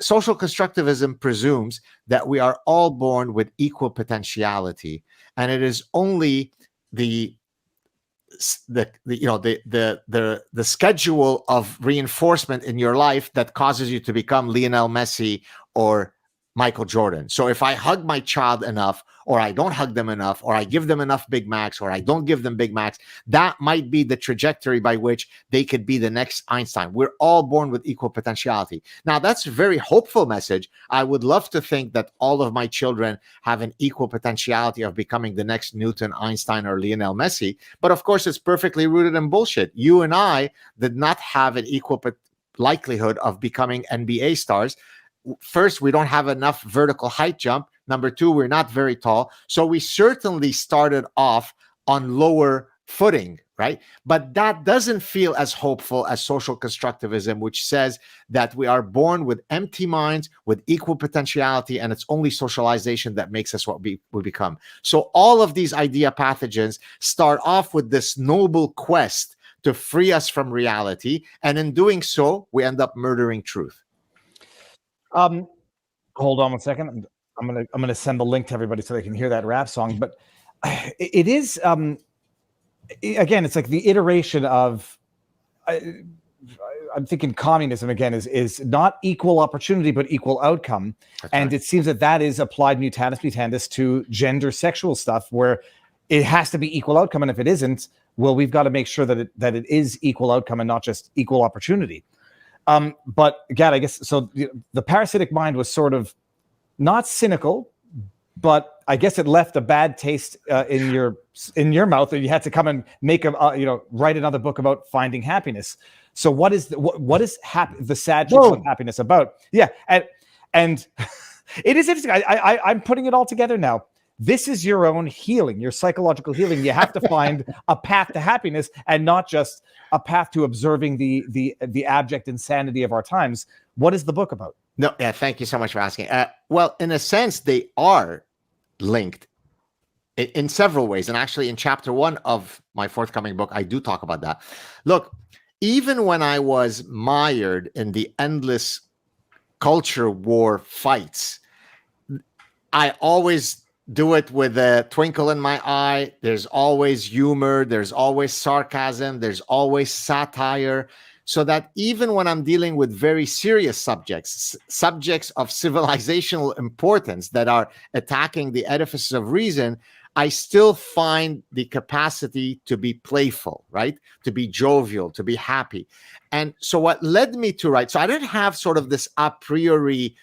Social constructivism presumes that we are all born with equal potentiality, and it is only the schedule of reinforcement in your life that causes you to become Lionel Messi or Michael Jordan. So if I hug my child enough, or I don't hug them enough, or I give them enough Big Macs, or I don't give them Big Macs, that might be the trajectory by which they could be the next Einstein. We're all born with equal potentiality. Now, that's a very hopeful message. I would love to think that all of my children have an equal potentiality of becoming the next Newton, Einstein, or Lionel Messi. But of course, it's perfectly rooted in bullshit. You and I did not have an equal likelihood of becoming NBA stars. First, we don't have enough vertical height jump. Number two, we're not very tall. So we certainly started off on lower footing, right? But that doesn't feel as hopeful as social constructivism, which says that we are born with empty minds, with equal potentiality, and it's only socialization that makes us what we become. So all of these idea pathogens start off with this noble quest to free us from reality. And in doing so, we end up murdering truth. Hold on one second. I'm gonna send the link to everybody so they can hear that rap song. But it is again, it's like the iteration of. I'm thinking communism again is not equal opportunity but equal outcome, and it seems that is applied mutatis mutandis to gender sexual stuff where it has to be equal outcome, and if it isn't, well, we've got to make sure that it is equal outcome and not just equal opportunity. But Gad, I guess so. The Parasitic Mind was sort of not cynical, but I guess it left a bad taste in your mouth, and you had to come and make write another book about finding happiness. So what is the Saad Truth of happiness about? Yeah, and it is interesting. I'm putting it all together now. This is your own healing, your psychological healing. You have to find a path to happiness and not just a path to observing the abject insanity of our times. What is the book about? No, yeah, thank you so much for asking. Well, in a sense, they are linked in several ways. And actually, in chapter 1 of my forthcoming book, I do talk about that. Look, even when I was mired in the endless culture war fights, I always do it with a twinkle in my eye. There's always humor. There's always sarcasm. There's always satire. So that even when I'm dealing with very serious subjects of civilizational importance that are attacking the edifices of reason, I still find the capacity to be playful, right? To be jovial, to be happy. And so what led me to write, so I didn't have sort of this a priori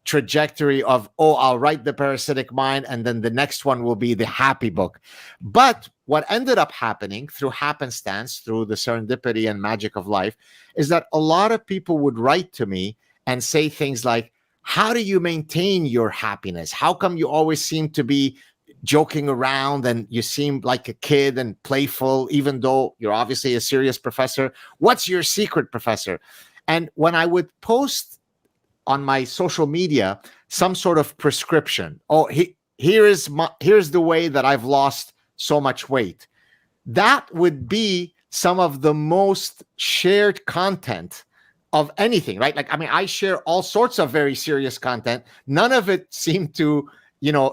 trajectory of, I'll write the Parasitic Mind and then the next one will be the happy book. But what ended up happening through happenstance, through the serendipity and magic of life, is that a lot of people would write to me and say things like, how do you maintain your happiness? How come you always seem to be joking around and you seem like a kid and playful, even though you're obviously a serious professor? What's your secret, professor? And when I would post on my social media some sort of prescription, here's the way that I've lost so much weight. That would be some of the most shared content of anything, right? Like, I mean, I share all sorts of very serious content. None of it seemed to,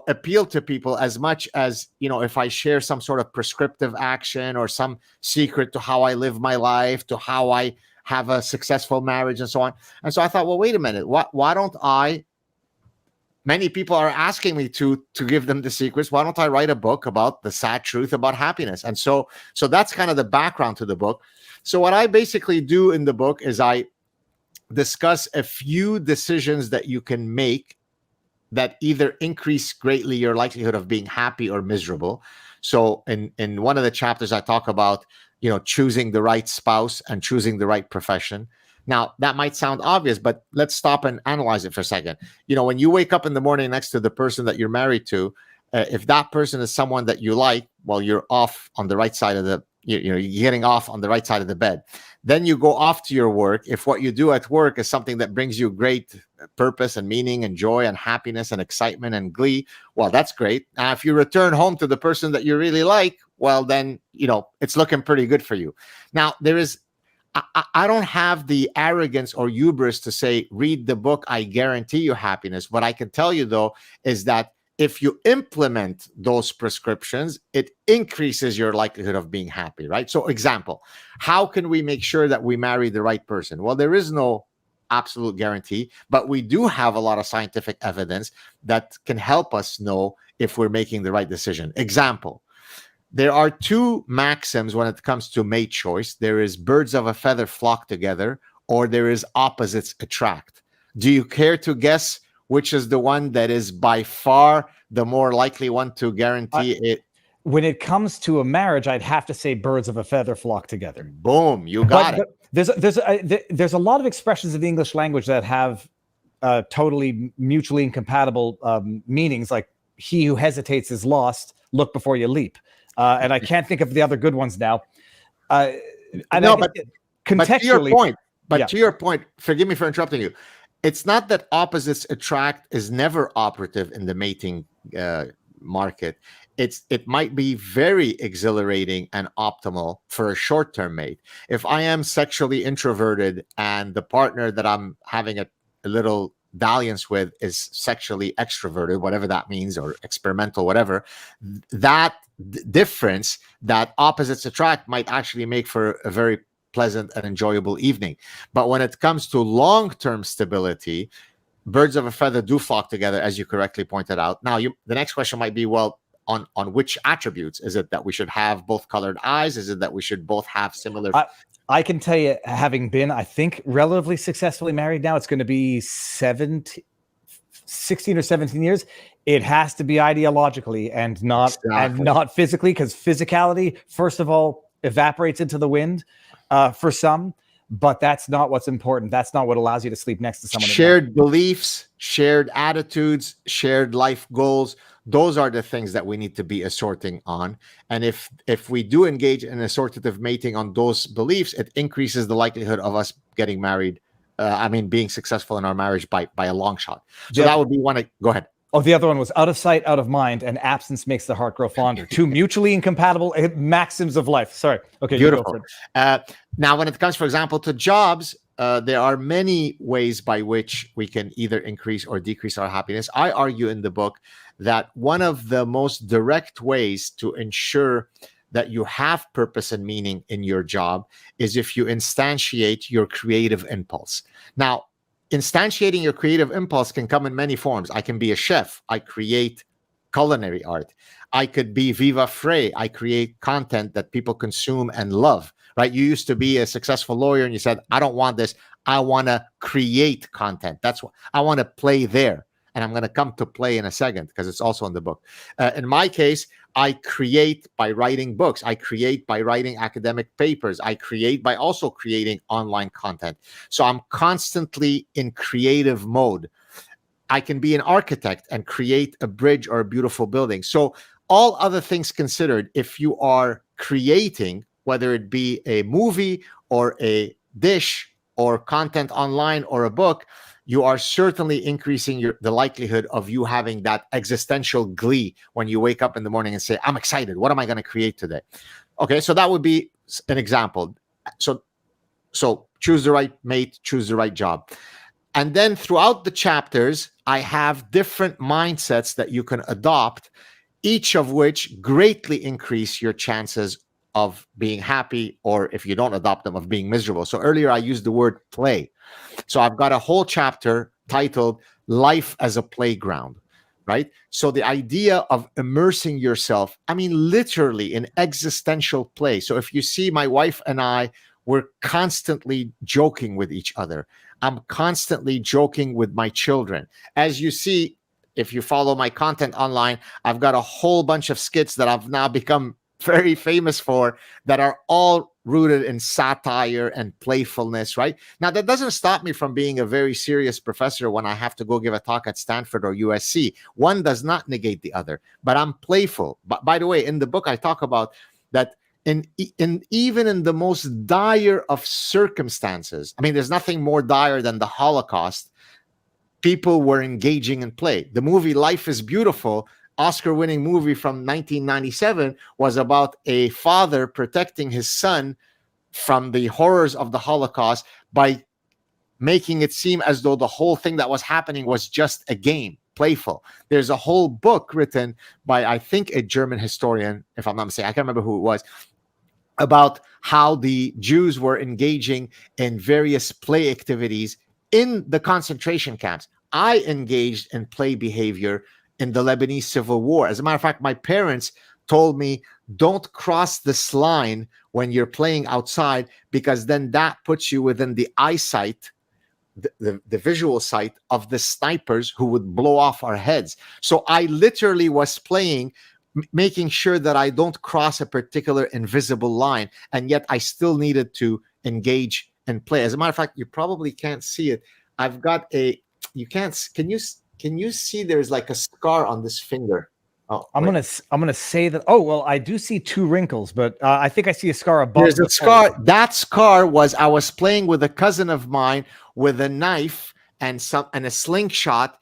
appeal to people as much as, if I share some sort of prescriptive action or some secret to how I live my life, to how I have a successful marriage and so on. And so I thought, well, wait a minute, why don't I, many people are asking me to give them the secrets. Why don't I write a book about the sad truth about happiness? And so that's kind of the background to the book. So what I basically do in the book is I discuss a few decisions that you can make that either increase greatly your likelihood of being happy or miserable. So in one of the chapters, I talk about, choosing the right spouse and choosing the right profession. Now, that might sound obvious, but let's stop and analyze it for a second. When you wake up in the morning next to the person that you're married to, if that person is someone that you like, well, you're off on the right side of the, you're getting off on the right side of the bed. Then you go off to your work. If what you do at work is something that brings you great purpose and meaning and joy and happiness and excitement and glee, well, that's great. Now, if you return home to the person that you really like, well, then, it's looking pretty good for you. Now, I don't have the arrogance or hubris to say, read the book, I guarantee you happiness. What I can tell you, though, is that if you implement those prescriptions, it increases your likelihood of being happy, right? So, example, how can we make sure that we marry the right person? Well, there is no absolute guarantee, but we do have a lot of scientific evidence that can help us know if we're making the right decision. Example, there are two maxims when it comes to mate choice. There is birds of a feather flock together, or there is opposites attract. Do you care to guess which is the one that is by far the more likely one to guarantee it? When it comes to a marriage, I'd have to say birds of a feather flock together. Boom, you got it. There's a lot of expressions in the English language that have totally mutually incompatible meanings, like he who hesitates is lost, look before you leap. And I can't think of the other good ones now. But to your point, forgive me for interrupting you. It's not that opposites attract is never operative in the mating market. It might be very exhilarating and optimal for a short-term mate. If I am sexually introverted and the partner that I'm having a little dalliance with is sexually extroverted, whatever that means, or experimental, whatever, that difference, that opposites attract, might actually make for a very pleasant and enjoyable evening. But when it comes to long-term stability, birds of a feather do flock together, as you correctly pointed out. Now, the next question might be, well, on which attributes? Is it that we should have both colored eyes? Is it that we should both have similar? I can tell you, having been, I think, relatively successfully married now, it's going to be 16 or 17 years. It has to be ideologically and not physically, because physicality, first of all, evaporates into the wind for some, but that's not what's important. That's not what allows you to sleep next to someone. Shared beliefs, shared attitudes, shared life goals. Those are the things that we need to be assorting on. And if we do engage in assortative mating on those beliefs, it increases the likelihood of us getting married. Being successful in our marriage by a long shot. So that would be one. Go ahead. Oh, the other one was out of sight, out of mind, and absence makes the heart grow fonder. Two mutually incompatible maxims of life. Sorry. Okay. Beautiful. Now, when it comes, for example, to jobs, there are many ways by which we can either increase or decrease our happiness. I argue in the book that one of the most direct ways to ensure that you have purpose and meaning in your job is if you instantiate your creative impulse. Now, instantiating your creative impulse can come in many forms. I can be a chef. I create culinary art. I could be Viva Frei. I create content that people consume and love, right? You used to be a successful lawyer and you said, I don't want this. I want to create content. That's what I want to play there. And I'm going to come to play in a second because it's also in the book. In my case, I create by writing books. I create by writing academic papers. I create by also creating online content. So I'm constantly in creative mode. I can be an architect and create a bridge or a beautiful building. So all other things considered, if you are creating, whether it be a movie or a dish or content online or a book, you are certainly increasing the likelihood of you having that existential glee when you wake up in the morning and say, I'm excited. What am I going to create today? Okay, so that would be an example. So choose the right mate, choose the right job. And then throughout the chapters, I have different mindsets that you can adopt, each of which greatly increase your chances of being happy, or if you don't adopt them, of being miserable. So earlier I used the word play. So I've got a whole chapter titled Life as a Playground, right? So the idea of immersing yourself, I mean, literally in existential play. So if you see my wife and I, we're constantly joking with each other. I'm constantly joking with my children. As you see, if you follow my content online, I've got a whole bunch of skits that I've now become very famous for that are all rooted in satire and playfulness, right? Now, that doesn't stop me from being a very serious professor when I have to go give a talk at Stanford or USC. One does not negate the other, but I'm playful. But by the way, in the book, I talk about that even in the most dire of circumstances, I mean, there's nothing more dire than the Holocaust, people were engaging in play. The movie Life is Beautiful, Oscar-winning movie from 1997, was about a father protecting his son from the horrors of the Holocaust by making it seem as though the whole thing that was happening was just a game, playful. There's a whole book written by, I think, a German historian, if I'm not mistaken, I can't remember who it was, about how the Jews were engaging in various play activities in the concentration camps. I engaged in play behavior in the Lebanese Civil War. As a matter of fact, my parents told me, don't cross this line when you're playing outside, because then that puts you within the eyesight, the visual sight of the snipers who would blow off our heads. So I literally was playing, making sure that I don't cross a particular invisible line, and yet I still needed to engage and play. As a matter of fact, you probably can't see it. I've got can you see there's like a scar on this finger? Oh, I'm gonna say that. Oh, well, I do see 2 wrinkles, but I think I see a scar above. There's a scar. That scar was, I was playing with a cousin of mine with a knife and a slingshot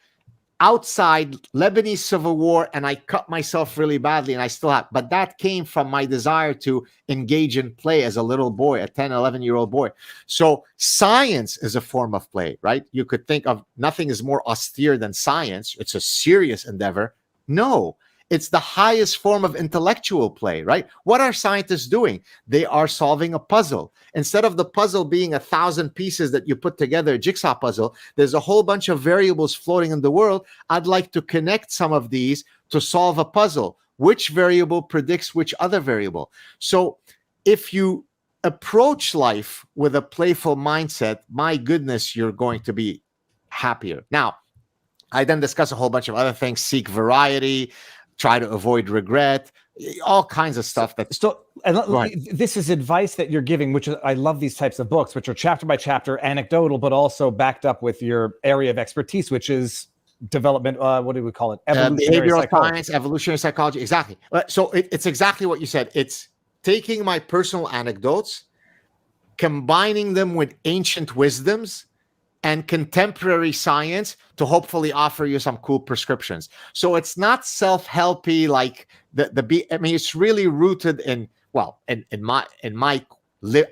outside Lebanese Civil War, and I cut myself really badly, and I still have. But that came from my desire to engage in play as a little boy, a 10, 11-year-old boy. So science is a form of play, right? You could think of nothing is more austere than science. It's a serious endeavor. No, it's the highest form of intellectual play, right? What are scientists doing? They are solving a puzzle. Instead of the puzzle being 1,000 pieces that you put together, a jigsaw puzzle, there's a whole bunch of variables floating in the world. I'd like to connect some of these to solve a puzzle. Which variable predicts which other variable? So if you approach life with a playful mindset, my goodness, you're going to be happier. Now, I then discuss a whole bunch of other things, seek variety, try to avoid regret, all kinds of stuff. This is advice that you're giving, which I love these types of books, which are chapter by chapter, anecdotal, but also backed up with your area of expertise, which is development. What do we call it? Behavioral science, evolutionary psychology. Exactly. So it's exactly what you said. It's taking my personal anecdotes, combining them with ancient wisdoms and contemporary science to hopefully offer you some cool prescriptions. So it's not self-helpy like I mean, it's really rooted in my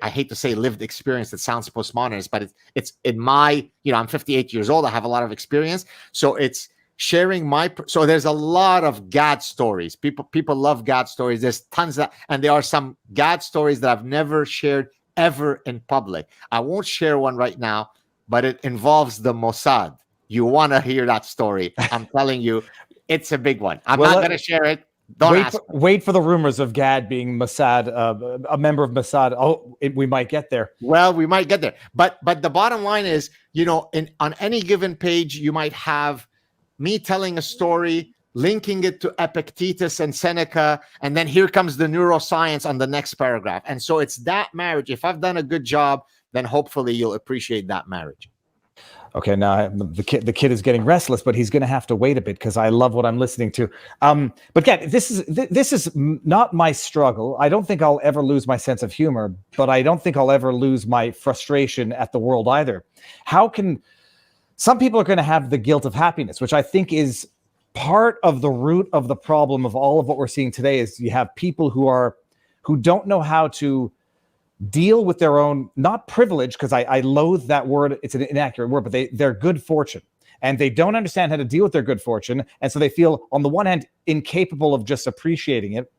I hate to say lived experience. That sounds postmodernist, but it's in my, I'm 58 years old. I have a lot of experience. So it's sharing so there's a lot of Gad stories. People love Gad stories. There's tons of, and there are some Gad stories that I've never shared ever in public. I won't share one right now, but it involves the Mossad. You want to hear that story. I'm telling you, it's a big one. I'm not going to share it. Wait for the rumors of Gad being Mossad, a member of Mossad. Oh, we might get there. Well, we might get there. But the bottom line is, on any given page, you might have me telling a story, linking it to Epictetus and Seneca, and then here comes the neuroscience on the next paragraph. And so it's that marriage. If I've done a good job, then hopefully you'll appreciate that marriage. Okay, now the kid is getting restless, but he's going to have to wait a bit because I love what I'm listening to. But again, this is not my struggle. I don't think I'll ever lose my sense of humor, but I don't think I'll ever lose my frustration at the world either. How can some people are going to have the guilt of happiness, which I think is part of the root of the problem of all of what we're seeing today? Is you have people who don't know how to deal with their own, not privilege, because I loathe that word, it's an inaccurate word, but their good fortune, and they don't understand how to deal with their good fortune, and so they feel on the one hand incapable of just appreciating it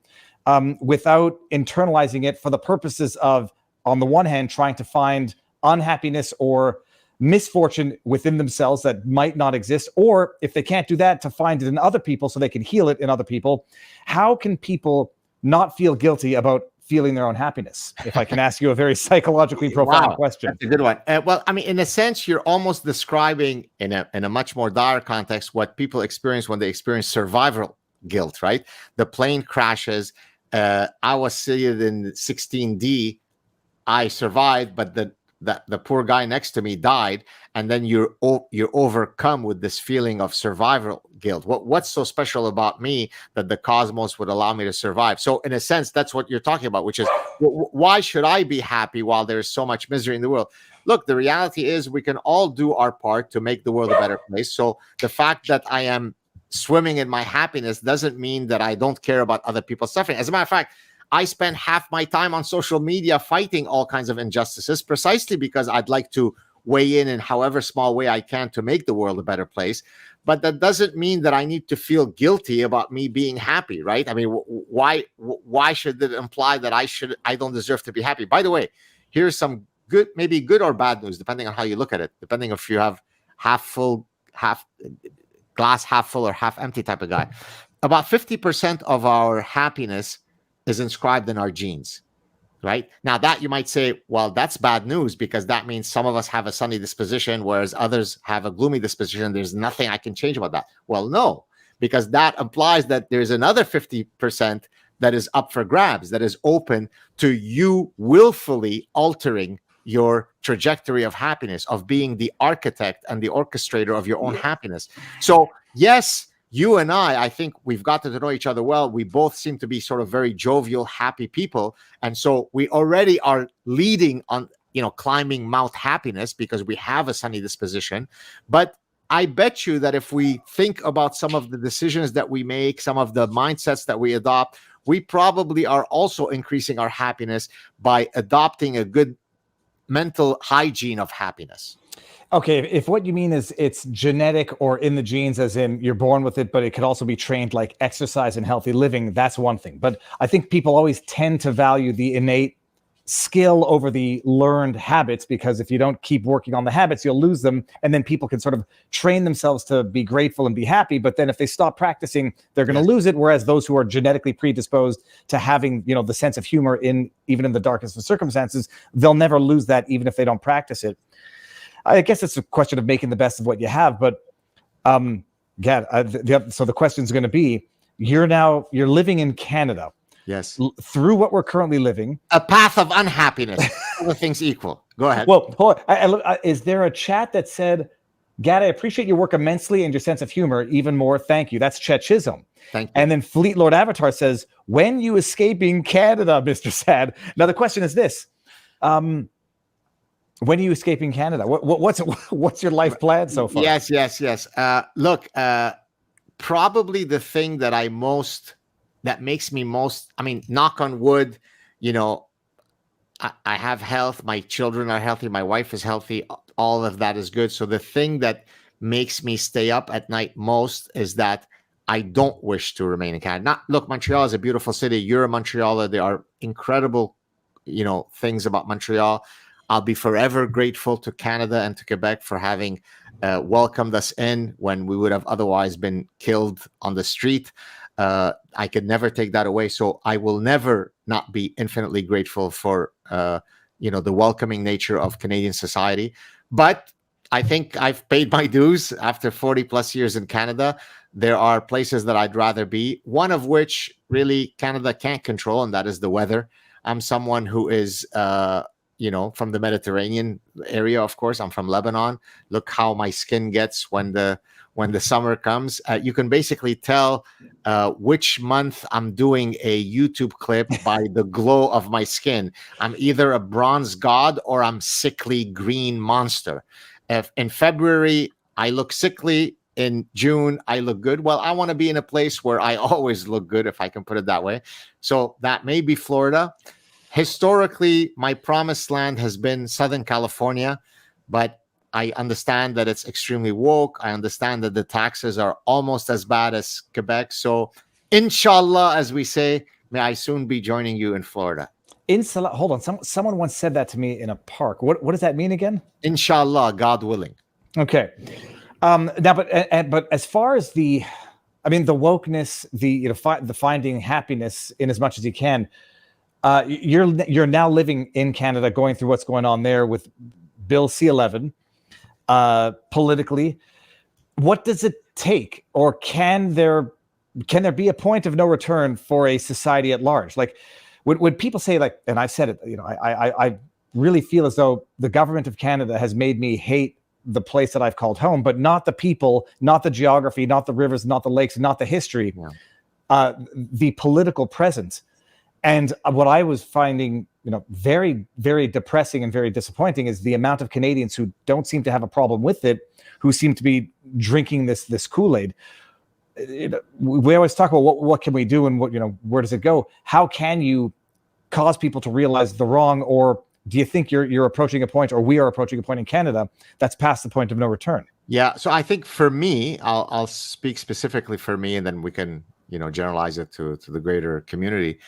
without internalizing it for the purposes of, on the one hand, trying to find unhappiness or misfortune within themselves that might not exist, or if they can't do that, to find it in other people so they can heal it in other people. How can people not feel guilty about feeling their own happiness? If I can ask you a very psychologically profound question. That's a good one. Well, I mean, in a sense, you're almost describing in a much more dire context what people experience when they experience survival guilt, right? The plane crashes. I was seated in 16D. I survived, but the poor guy next to me died, and then you're overcome with this feeling of survival guilt. What's so special about me that the cosmos would allow me to survive? So in a sense, that's what you're talking about, which is why should I be happy while there's so much misery in the world? Look, the reality is we can all do our part to make the world a better place. So the fact that I am swimming in my happiness doesn't mean that I don't care about other people's suffering. As a matter of fact, I spend half my time on social media fighting all kinds of injustices precisely because I'd like to weigh in however small way I can to make the world a better place. But that doesn't mean that I need to feel guilty about me being happy, right? I mean, why should it imply that I don't deserve to be happy? By the way, here's some good, maybe good or bad news, depending on how you look at it, depending if you have glass half full or half empty type of guy. About 50% of our happiness is inscribed in our genes, right? Now that you might say, well, that's bad news because that means some of us have a sunny disposition, whereas others have a gloomy disposition. There's nothing I can change about that. Well, no, because that implies that there's another 50% that is up for grabs, that is open to you willfully altering your trajectory of happiness, of being the architect and the orchestrator of your own happiness. So yes, you and I think we've gotten to know each other well. We both seem to be sort of very jovial, happy people. And so we already are leading on, climbing Mount Happiness because we have a sunny disposition. But I bet you that if we think about some of the decisions that we make, some of the mindsets that we adopt, we probably are also increasing our happiness by adopting a good mental hygiene of happiness. Okay, if what you mean is it's genetic or in the genes, as in you're born with it, but it could also be trained like exercise and healthy living, that's one thing. But I think people always tend to value the innate skill over the learned habits, because if you don't keep working on the habits, you'll lose them. And then people can sort of train themselves to be grateful and be happy. But then if they stop practicing, they're going to lose it. Whereas those who are genetically predisposed to having, the sense of humor even in the darkest of circumstances, they'll never lose that, even if they don't practice it. I guess it's a question of making the best of what you have. But Gad, so the question is going to be, you're living in Canada. Yes. Through what we're currently living. A path of unhappiness. Other things equal. Go ahead. Well, hold on. Is there a chat that said, Gad, I appreciate your work immensely and your sense of humor even more. Thank you. That's Chet Chisholm. Thank you. And then Fleet Lord Avatar says, when you escaping Canada, Mr. Saad? Now the question is this. When are you escaping Canada? What's your life plan so far? Yes. Look, probably the thing that makes me most, knock on wood, I have health. My children are healthy. My wife is healthy. All of that is good. So the thing that makes me stay up at night most is that I don't wish to remain in Canada. Look, Montreal is a beautiful city. You're a Montrealer. There are incredible, things about Montreal. I'll be forever grateful to Canada and to Quebec for having welcomed us in when we would have otherwise been killed on the street. I could never take that away. So I will never not be infinitely grateful for, the welcoming nature of Canadian society. But I think I've paid my dues after 40 plus years in Canada. There are places that I'd rather be, one of which really Canada can't control, and that is the weather. I'm someone who is from the Mediterranean area. Of course, I'm from Lebanon. Look how my skin gets when the summer comes. You can basically tell which month I'm doing a YouTube clip by the glow of my skin. I'm either a bronze god or I'm sickly green monster. If in February I look sickly, in June I look good. Well, I want to be in a place where I always look good, if I can put it that way. So that may be Florida. Historically, my promised land has been Southern California, but I understand that it's extremely woke. I understand that the taxes are almost as bad as Quebec. So, inshallah, as we say, may I soon be joining you in Florida. Inshallah. Hold on. Someone once said that to me in a park. What does that mean again? Inshallah, God willing. Okay. Now, but as far as the wokeness, the finding happiness in as much as you can. You're now living in Canada, going through what's going on there with Bill C-11. Politically, what does it take, or can there be a point of no return for a society at large? Like, when people say, like, and I've said it, I really feel as though the government of Canada has made me hate the place that I've called home, but not the people, not the geography, not the rivers, not the lakes, not the history, the political presence. And what I was finding, very, very depressing and very disappointing is the amount of Canadians who don't seem to have a problem with it, who seem to be drinking this Kool-Aid. We always talk about what can we do and where does it go? How can you cause people to realize the wrong, or do you think you're approaching a point, or we are approaching a point in Canada that's past the point of no return? Yeah. So I think for me, I'll speak specifically for me, and then we can generalize it to the greater community.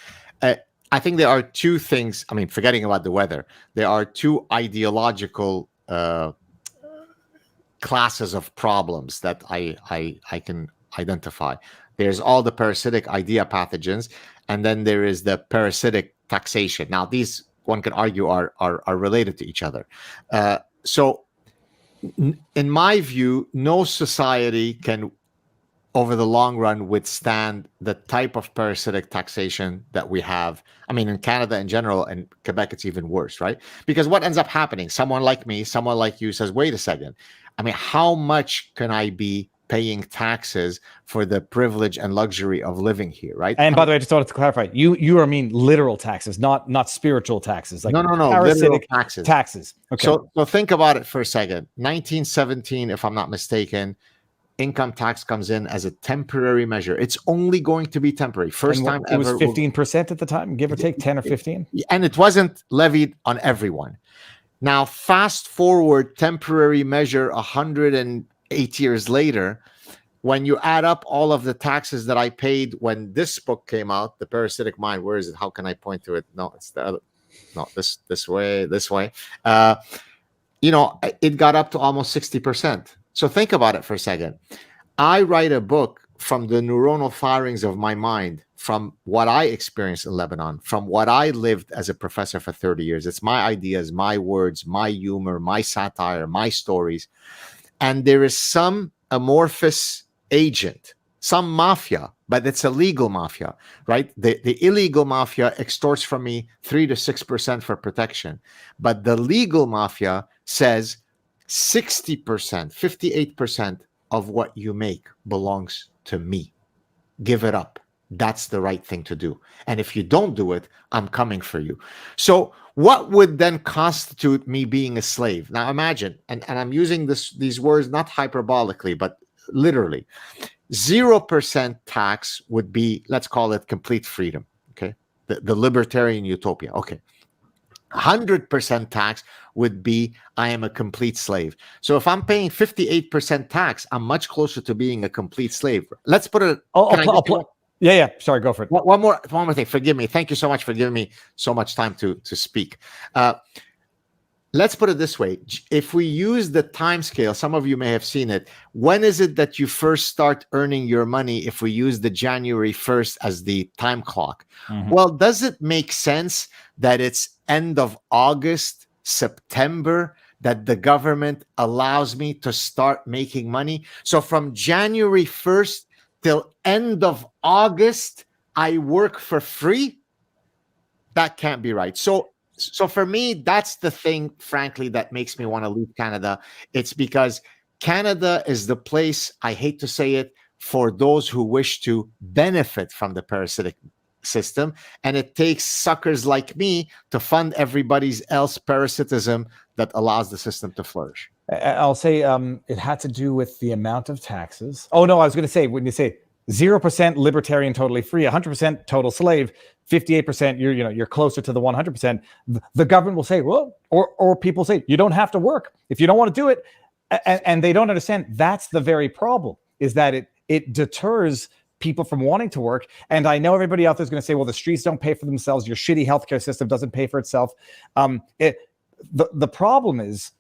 I think there are two things. I mean, forgetting about the weather, there are two ideological classes of problems that I can identify. There's all the parasitic idea pathogens, and then there is the parasitic taxation. Now, these, one can argue, are related to each other. So, in my view, no society can, over the long run, withstand the type of parasitic taxation that we have. I mean, in Canada in general, and Quebec, it's even worse, right? Because what ends up happening, someone like me, someone like you says, wait a second, I mean, how much can I be paying taxes for the privilege and luxury of living here, right? And by the way, I just wanted to clarify, you mean literal taxes, not spiritual taxes. Like no, parasitic taxes. Okay. So think about it for a second. 1917, if I'm not mistaken, income tax comes in as a temporary measure. It's only going to be temporary. First time ever. It was 15% at the time, give or take 10 or 15. And it wasn't levied on everyone. Now, fast forward, temporary measure 108 years later, when you add up all of the taxes that I paid when this book came out, The Parasitic Mind, where is it? How can I point to it? No, it's the other. No, this way. It got up to almost 60%. So think about it for a second. I write a book from the neuronal firings of my mind, from what I experienced in Lebanon, from what I lived as a professor for 30 years. It's my ideas, my words, my humor, my satire, my stories. And there is some amorphous agent, some mafia, but it's a legal mafia, right? The illegal mafia extorts from me 3 to 6% for protection. But the legal mafia says 60%, 58% of what you make belongs to me. Give it up. That's the right thing to do. And if you don't do it, I'm coming for you. So what would then constitute me being a slave? Now imagine, and I'm using these words not hyperbolically, but literally, 0% tax would be, let's call it complete freedom. Okay. The libertarian utopia. Okay. 100% tax would be I am a complete slave. So if I'm paying 58% tax, I'm much closer to being a complete slave. Let's put it. Yeah. Sorry, go for it. One more thing. Forgive me. Thank you so much for giving me so much time to speak. Let's put it this way. If we use the time scale, some of you may have seen it. When is it that you first start earning your money if we use the January 1st as the time clock? Mm-hmm. Well, does it make sense that it's end of August, September, that the government allows me to start making money? So from January 1st till end of August, I work for free? That can't be right. So So for me, that's the thing, frankly, that makes me want to leave Canada. It's because Canada is the place, I hate to say it, for those who wish to benefit from the parasitic system. And it takes suckers like me to fund everybody's else parasitism that allows the system to flourish. I'll say it had to do with the amount of taxes. Oh, no, I was going to say, when you say 0% libertarian, totally free, 100% total slave, 58%, you're closer to the 100%. The government will say, well, or people say, you don't have to work if you don't want to do it. And they don't understand that's the very problem, is that it deters people from wanting to work. And I know everybody out there is going to say, well, the streets don't pay for themselves. Your shitty healthcare system doesn't pay for itself. The problem is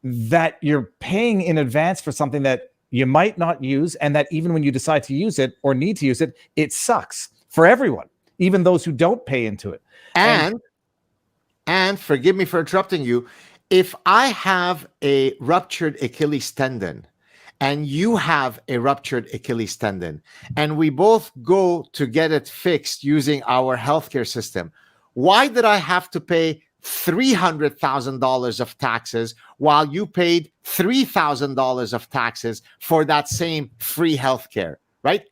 that you're paying in advance for something that you might not use, and that even when you decide to use it or need to use it, it sucks for everyone, even those who don't pay into it. And forgive me for interrupting you, if I have a ruptured Achilles tendon and you have a ruptured Achilles tendon, and we both go to get it fixed using our healthcare system, why did I have to pay $300,000 of taxes while you paid $3,000 of taxes for that same free healthcare, right?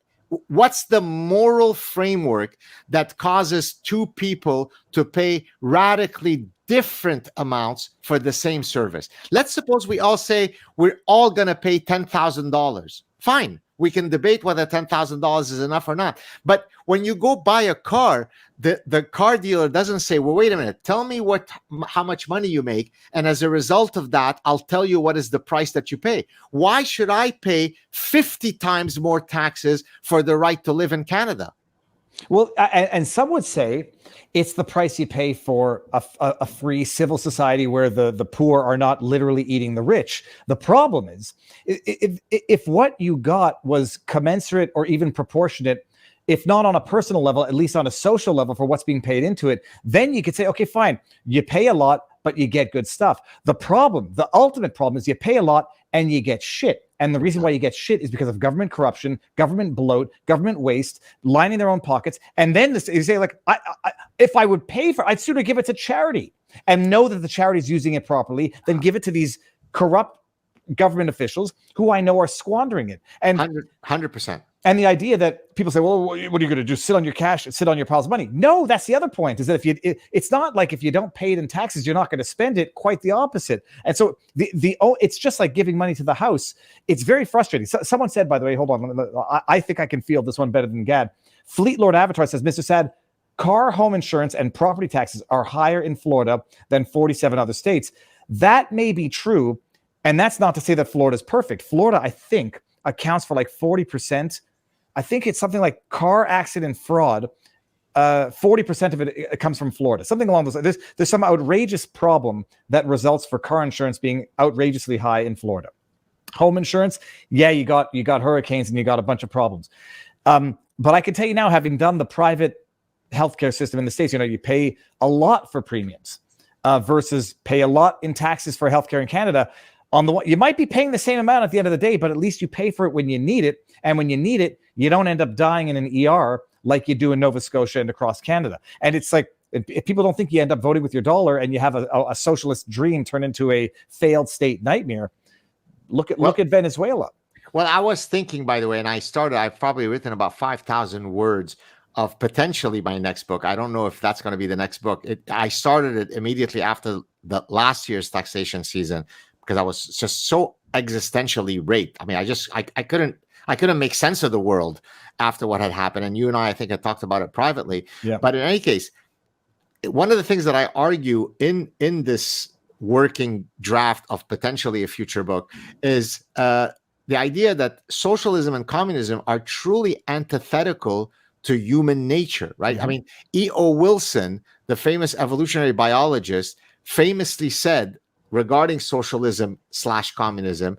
What's the moral framework that causes two people to pay radically different amounts for the same service? Let's suppose we all say we're all going to pay $10,000. Fine. We can debate whether $10,000 is enough or not. But when you go buy a car, the car dealer doesn't say, well, wait a minute, tell me how much money you make. And as a result of that, I'll tell you what is the price that you pay. Why should I pay 50 times more taxes for the right to live in Canada? Well, and some would say it's the price you pay for a free civil society where the poor are not literally eating the rich. The problem is, if what you got was commensurate or even proportionate, if not on a personal level, at least on a social level for what's being paid into it, then you could say, okay, fine, you pay a lot, but you get good stuff. The ultimate problem is you pay a lot and you get shit. And the reason why you get shit is because of government corruption, government bloat, government waste, lining their own pockets. And then you say, like, if I would pay for it, I'd sooner give it to charity and know that the charity is using it properly than give it to these corrupt government officials who I know are squandering it. And 100%. And the idea that people say, well, what are you going to do? Sit on your cash, sit on your piles of money. No, that's the other point, is that it's not like if you don't pay it in taxes, you're not going to spend it. Quite the opposite. And so it's just like giving money to the house. It's very frustrating. So, someone said, by the way, hold on, I think I can field this one better than Gad. Fleet Lord Avatar says, Mr. Saad, car, home insurance, and property taxes are higher in Florida than 47 other states. That may be true. And that's not to say that Florida is perfect. Florida, I think, accounts for like 40%. I think it's something like car accident fraud. 40% of it comes from Florida, something along those lines. There's some outrageous problem that results for car insurance being outrageously high in Florida. Home insurance, yeah, you got hurricanes and you got a bunch of problems. But I can tell you now, having done the private healthcare system in the States, you pay a lot for premiums versus pay a lot in taxes for healthcare in Canada. On the one, you might be paying the same amount at the end of the day, but at least you pay for it when you need it. And when you need it, you don't end up dying in an ER like you do in Nova Scotia and across Canada. And it's like, if people don't think you end up voting with your dollar and you have a socialist dream turn into a failed state nightmare, look at Venezuela. Well, I was thinking, by the way, and I've probably written about 5,000 words of potentially my next book. I don't know if that's going to be the next book. I started it immediately after the last year's taxation season, because I was just so existentially raped. I mean, I couldn't make sense of the world after what had happened. And you and I think, had talked about it privately. Yeah. But in any case, one of the things that I argue in this working draft of potentially a future book is the idea that socialism and communism are truly antithetical to human nature, right? Mm-hmm. I mean, E.O. Wilson, the famous evolutionary biologist, famously said regarding socialism/communism,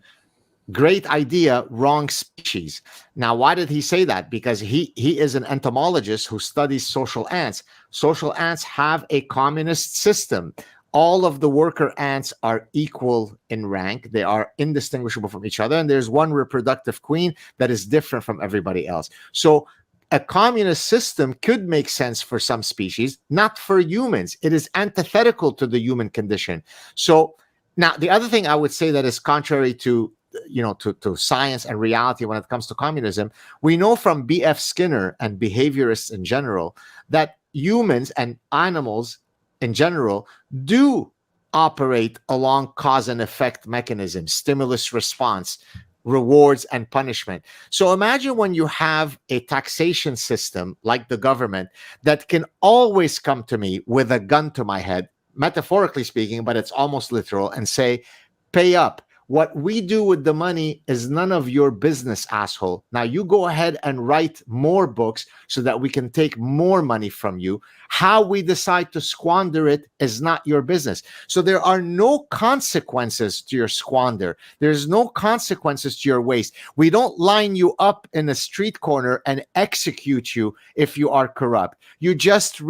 great idea, wrong species. Now, why did he say that? Because he is an entomologist who studies social ants. Social ants have a communist system. All of the worker ants are equal in rank. They are indistinguishable from each other. And there's one reproductive queen that is different from everybody else. So a communist system could make sense for some species, not for humans. It is antithetical to the human condition. So now the other thing I would say that is contrary to to science and reality when it comes to communism, we know from B.F. Skinner and behaviorists in general that humans and animals in general do operate along cause and effect mechanisms, stimulus response, rewards and punishment. So imagine when you have a taxation system like the government that can always come to me with a gun to my head, metaphorically speaking, but it's almost literal, and say, pay up. What we do with the money is none of your business, asshole. Now you go ahead and write more books so that we can take more money from you. How we decide to squander it is not your business. So there are no consequences to your squander. There's no consequences to your waste. We don't line you up in a street corner and execute you if you are corrupt. You just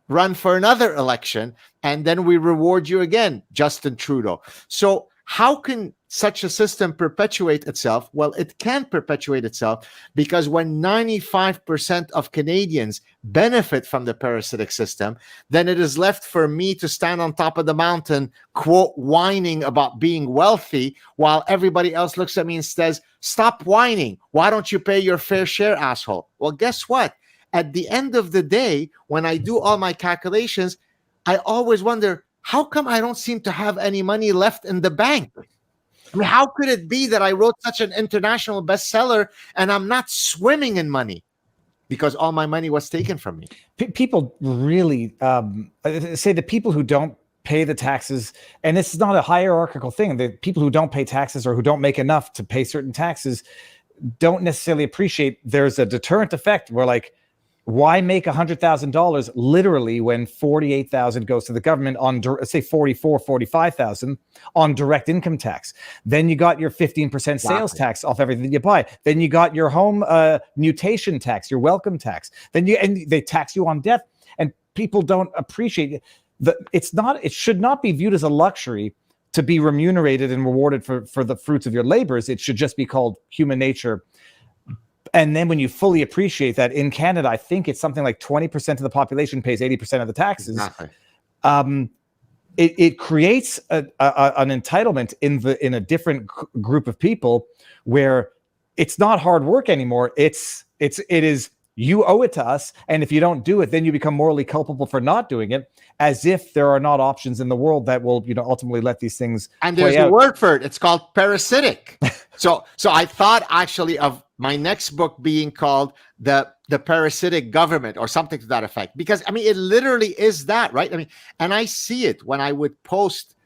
run for another election, and then we reward you again, Justin Trudeau. So how can such a system perpetuate itself? Well, it can perpetuate itself because when 95% of Canadians benefit from the parasitic system, then it is left for me to stand on top of the mountain, quote, whining about being wealthy, while everybody else looks at me and says, stop whining. Why don't you pay your fair share, asshole? Well, guess what? At the end of the day, when I do all my calculations, I always wonder, how come I don't seem to have any money left in the bank? I mean, how could it be that I wrote such an international bestseller and I'm not swimming in money? Because all my money was taken from me. People really say the people who don't pay the taxes, and this is not a hierarchical thing, the people who don't pay taxes or who don't make enough to pay certain taxes don't necessarily appreciate there's a deterrent effect where, like, why make $100,000 literally when 48,000 goes to the government on, say, 45,000 on direct income tax? Then you got your 15% sales tax off everything you buy. Then you got your home mutation tax, your welcome tax. And they tax you on death. And people don't appreciate it. It should not be viewed as a luxury to be remunerated and rewarded for the fruits of your labors. It should just be called human nature. And then when you fully appreciate that in Canada, I think it's something like 20% of the population pays 80% of the taxes. Exactly. It creates an entitlement in a different group of people where it's not hard work anymore. It is you owe it to us, and if you don't do it, then you become morally culpable for not doing it, as if there are not options in the world that will ultimately let these things and there's play out. a word for it. It's called parasitic. So I thought actually of my next book being called the Parasitic Government or something to that effect, because I mean it literally is that, right? I mean, and I see it when I would post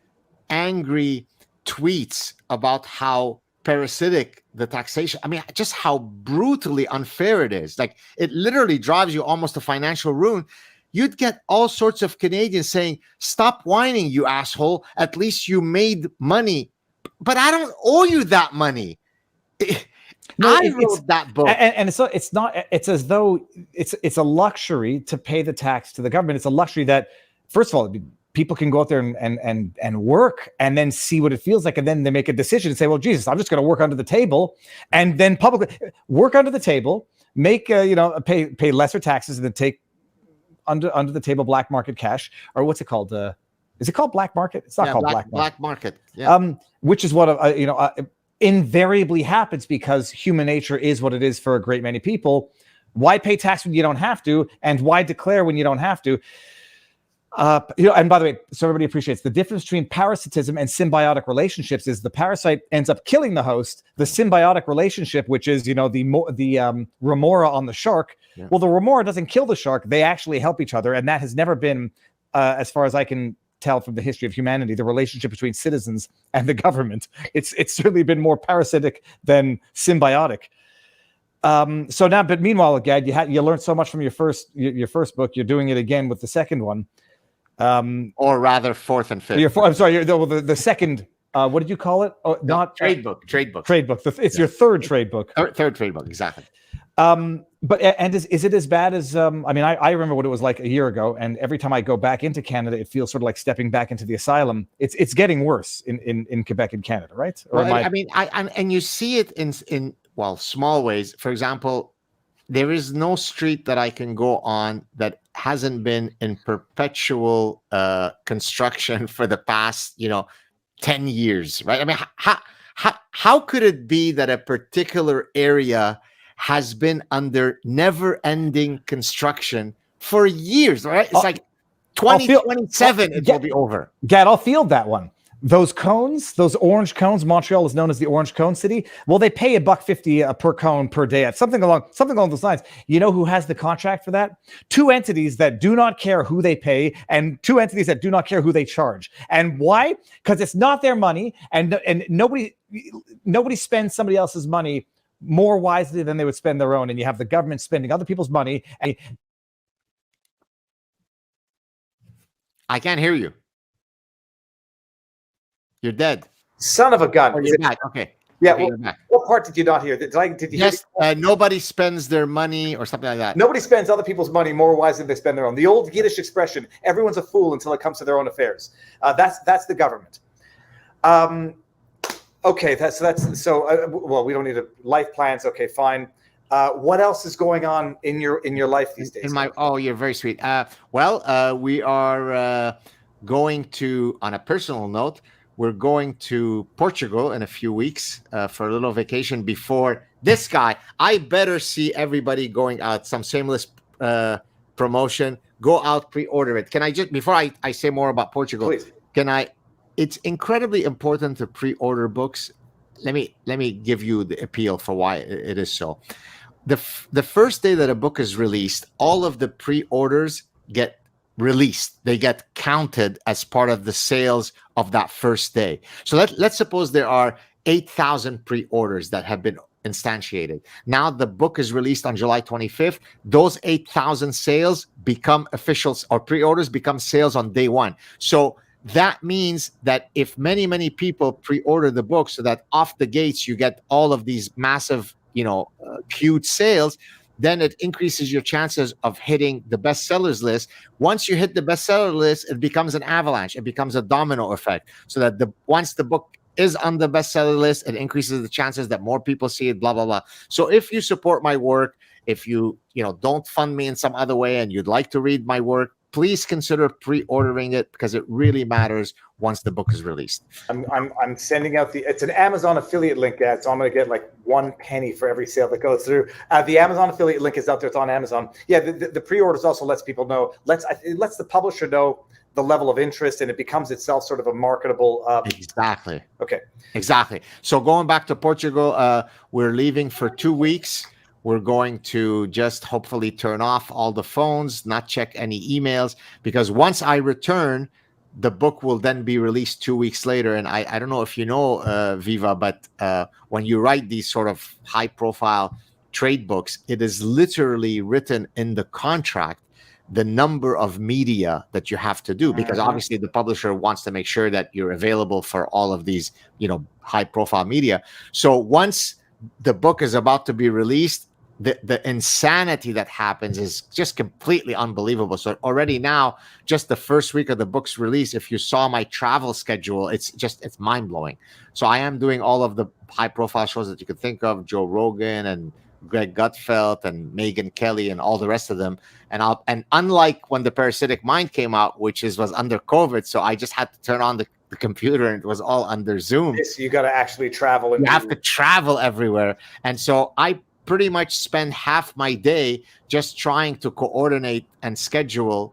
angry tweets about how parasitic the taxation, I mean, just how brutally unfair it is. Like, it literally drives you almost to financial ruin. You'd get all sorts of Canadians saying, stop whining, you asshole, at least you made money. But I don't owe you that money. I wrote that book, and it's not. It's as though it's a luxury to pay the tax to the government. It's a luxury that, first of all, people can go out there and work and then see what it feels like, and then they make a decision and say, "Well, Jesus, I'm just going to work under the table," and then publicly work under the table, make pay lesser taxes, and then take under the table black market cash, or what's it called? Is it called black market? It's not called black market. Black market. Yeah. Which is what invariably happens because human nature is what it is for a great many people. Why pay tax when you don't have to, and why declare when you don't have to? And by the way, so everybody appreciates the difference between parasitism and symbiotic relationships is the parasite ends up killing the host. The symbiotic relationship, which is the remora on the shark. Yeah. Well, the remora doesn't kill the shark; they actually help each other, and that has never been, as far as I can tell from the history of humanity, the relationship between citizens and the government. It's certainly been more parasitic than symbiotic. So now, but meanwhile, Gad, you learned so much from your first book. You're doing it again with the second one, or rather, fourth and fifth. I'm sorry, the second. What did you call it? Oh, not trade book. Trade book. It's your third trade book. Third trade book, exactly. But is it as bad as I mean, I remember what it was like a year ago, and every time I go back into Canada, it feels sort of like stepping back into the asylum. It's getting worse in Quebec and Canada, right? And you see it in small ways. For example, there is no street that I can go on that hasn't been in perpetual construction for the past, 10 years, right? I mean, how could it be that a particular area has been under never-ending construction for years, right? It's like 2027, it will be over. Gad, I'll field that one. Those cones, those orange cones, Montreal is known as the Orange Cone City. Well, they pay $1.50 per cone per day, something along those lines. You know who has the contract for that? Two entities that do not care who they pay, and two entities that do not care who they charge. And why? Because it's not their money, and nobody spends somebody else's money more wisely than they would spend their own. And you have the government spending other people's money. I can't hear you. You're dead. Son of a gun. Oh, you're back. Okay. Yeah. Okay, Well, what part did you not hear? Did you hear? Yes. Nobody spends their money or something like that. Nobody spends other people's money more wisely than they spend their own. The old Yiddish expression, everyone's a fool until it comes to their own affairs. That's the government. Okay. Well, we don't need life plans. Okay, fine. What else is going on in your life these days? You're very sweet. We are going to, on a personal note, we're going to Portugal in a few weeks for a little vacation before this guy. I better see everybody going out. Some shameless promotion. Go out, pre-order it. Can I just, before I say more about Portugal, please? It's incredibly important to pre-order books. Let me give you the appeal for why it is so. The first day that a book is released, all of the pre-orders get released. They get counted as part of the sales of that first day. So let's suppose there are 8,000 pre-orders that have been instantiated. Now the book is released on July 25th. Those 8,000 sales become officials, or pre-orders become sales on day one. So that means that if many people pre-order the book, so that off the gates you get all of these massive, huge sales, then it increases your chances of hitting the bestsellers list. Once you hit the bestseller list, it becomes an avalanche. It becomes a domino effect. So that once the book is on the bestseller list, it increases the chances that more people see it, blah, blah, blah. So if you support my work, if you don't fund me in some other way and you'd like to read my work, please consider pre-ordering it, because it really matters once the book is released. I'm sending out it's an Amazon affiliate link, Gad, so I'm going to get like 1 penny for every sale that goes through. The Amazon affiliate link is out there. It's on Amazon. Yeah, the pre-orders also lets people know, it lets the publisher know the level of interest, and it becomes itself sort of a marketable. Exactly. Okay. Exactly. So going back to Portugal, we're leaving for 2 weeks. We're going to just hopefully turn off all the phones, not check any emails, because once I return, the book will then be released 2 weeks later. And I don't know if you know, Viva, but when you write these sort of high-profile trade books, it is literally written in the contract the number of media that you have to do, because obviously the publisher wants to make sure that you're available for all of these, high-profile media. So once the book is about to be released, the insanity that happens is just completely unbelievable. So already now, just the first week of the book's release, if you saw my travel schedule, it's mind-blowing. So I am doing all of the high-profile shows that you could think of, Joe Rogan and Greg Gutfeld and Megyn Kelly and all the rest of them. And unlike when the Parasitic Mind came out, which was under COVID, so I just had to turn on the computer and it was all under Zoom. Yes, you got to actually travel. You have to travel everywhere. And so I pretty much spend half my day just trying to coordinate and schedule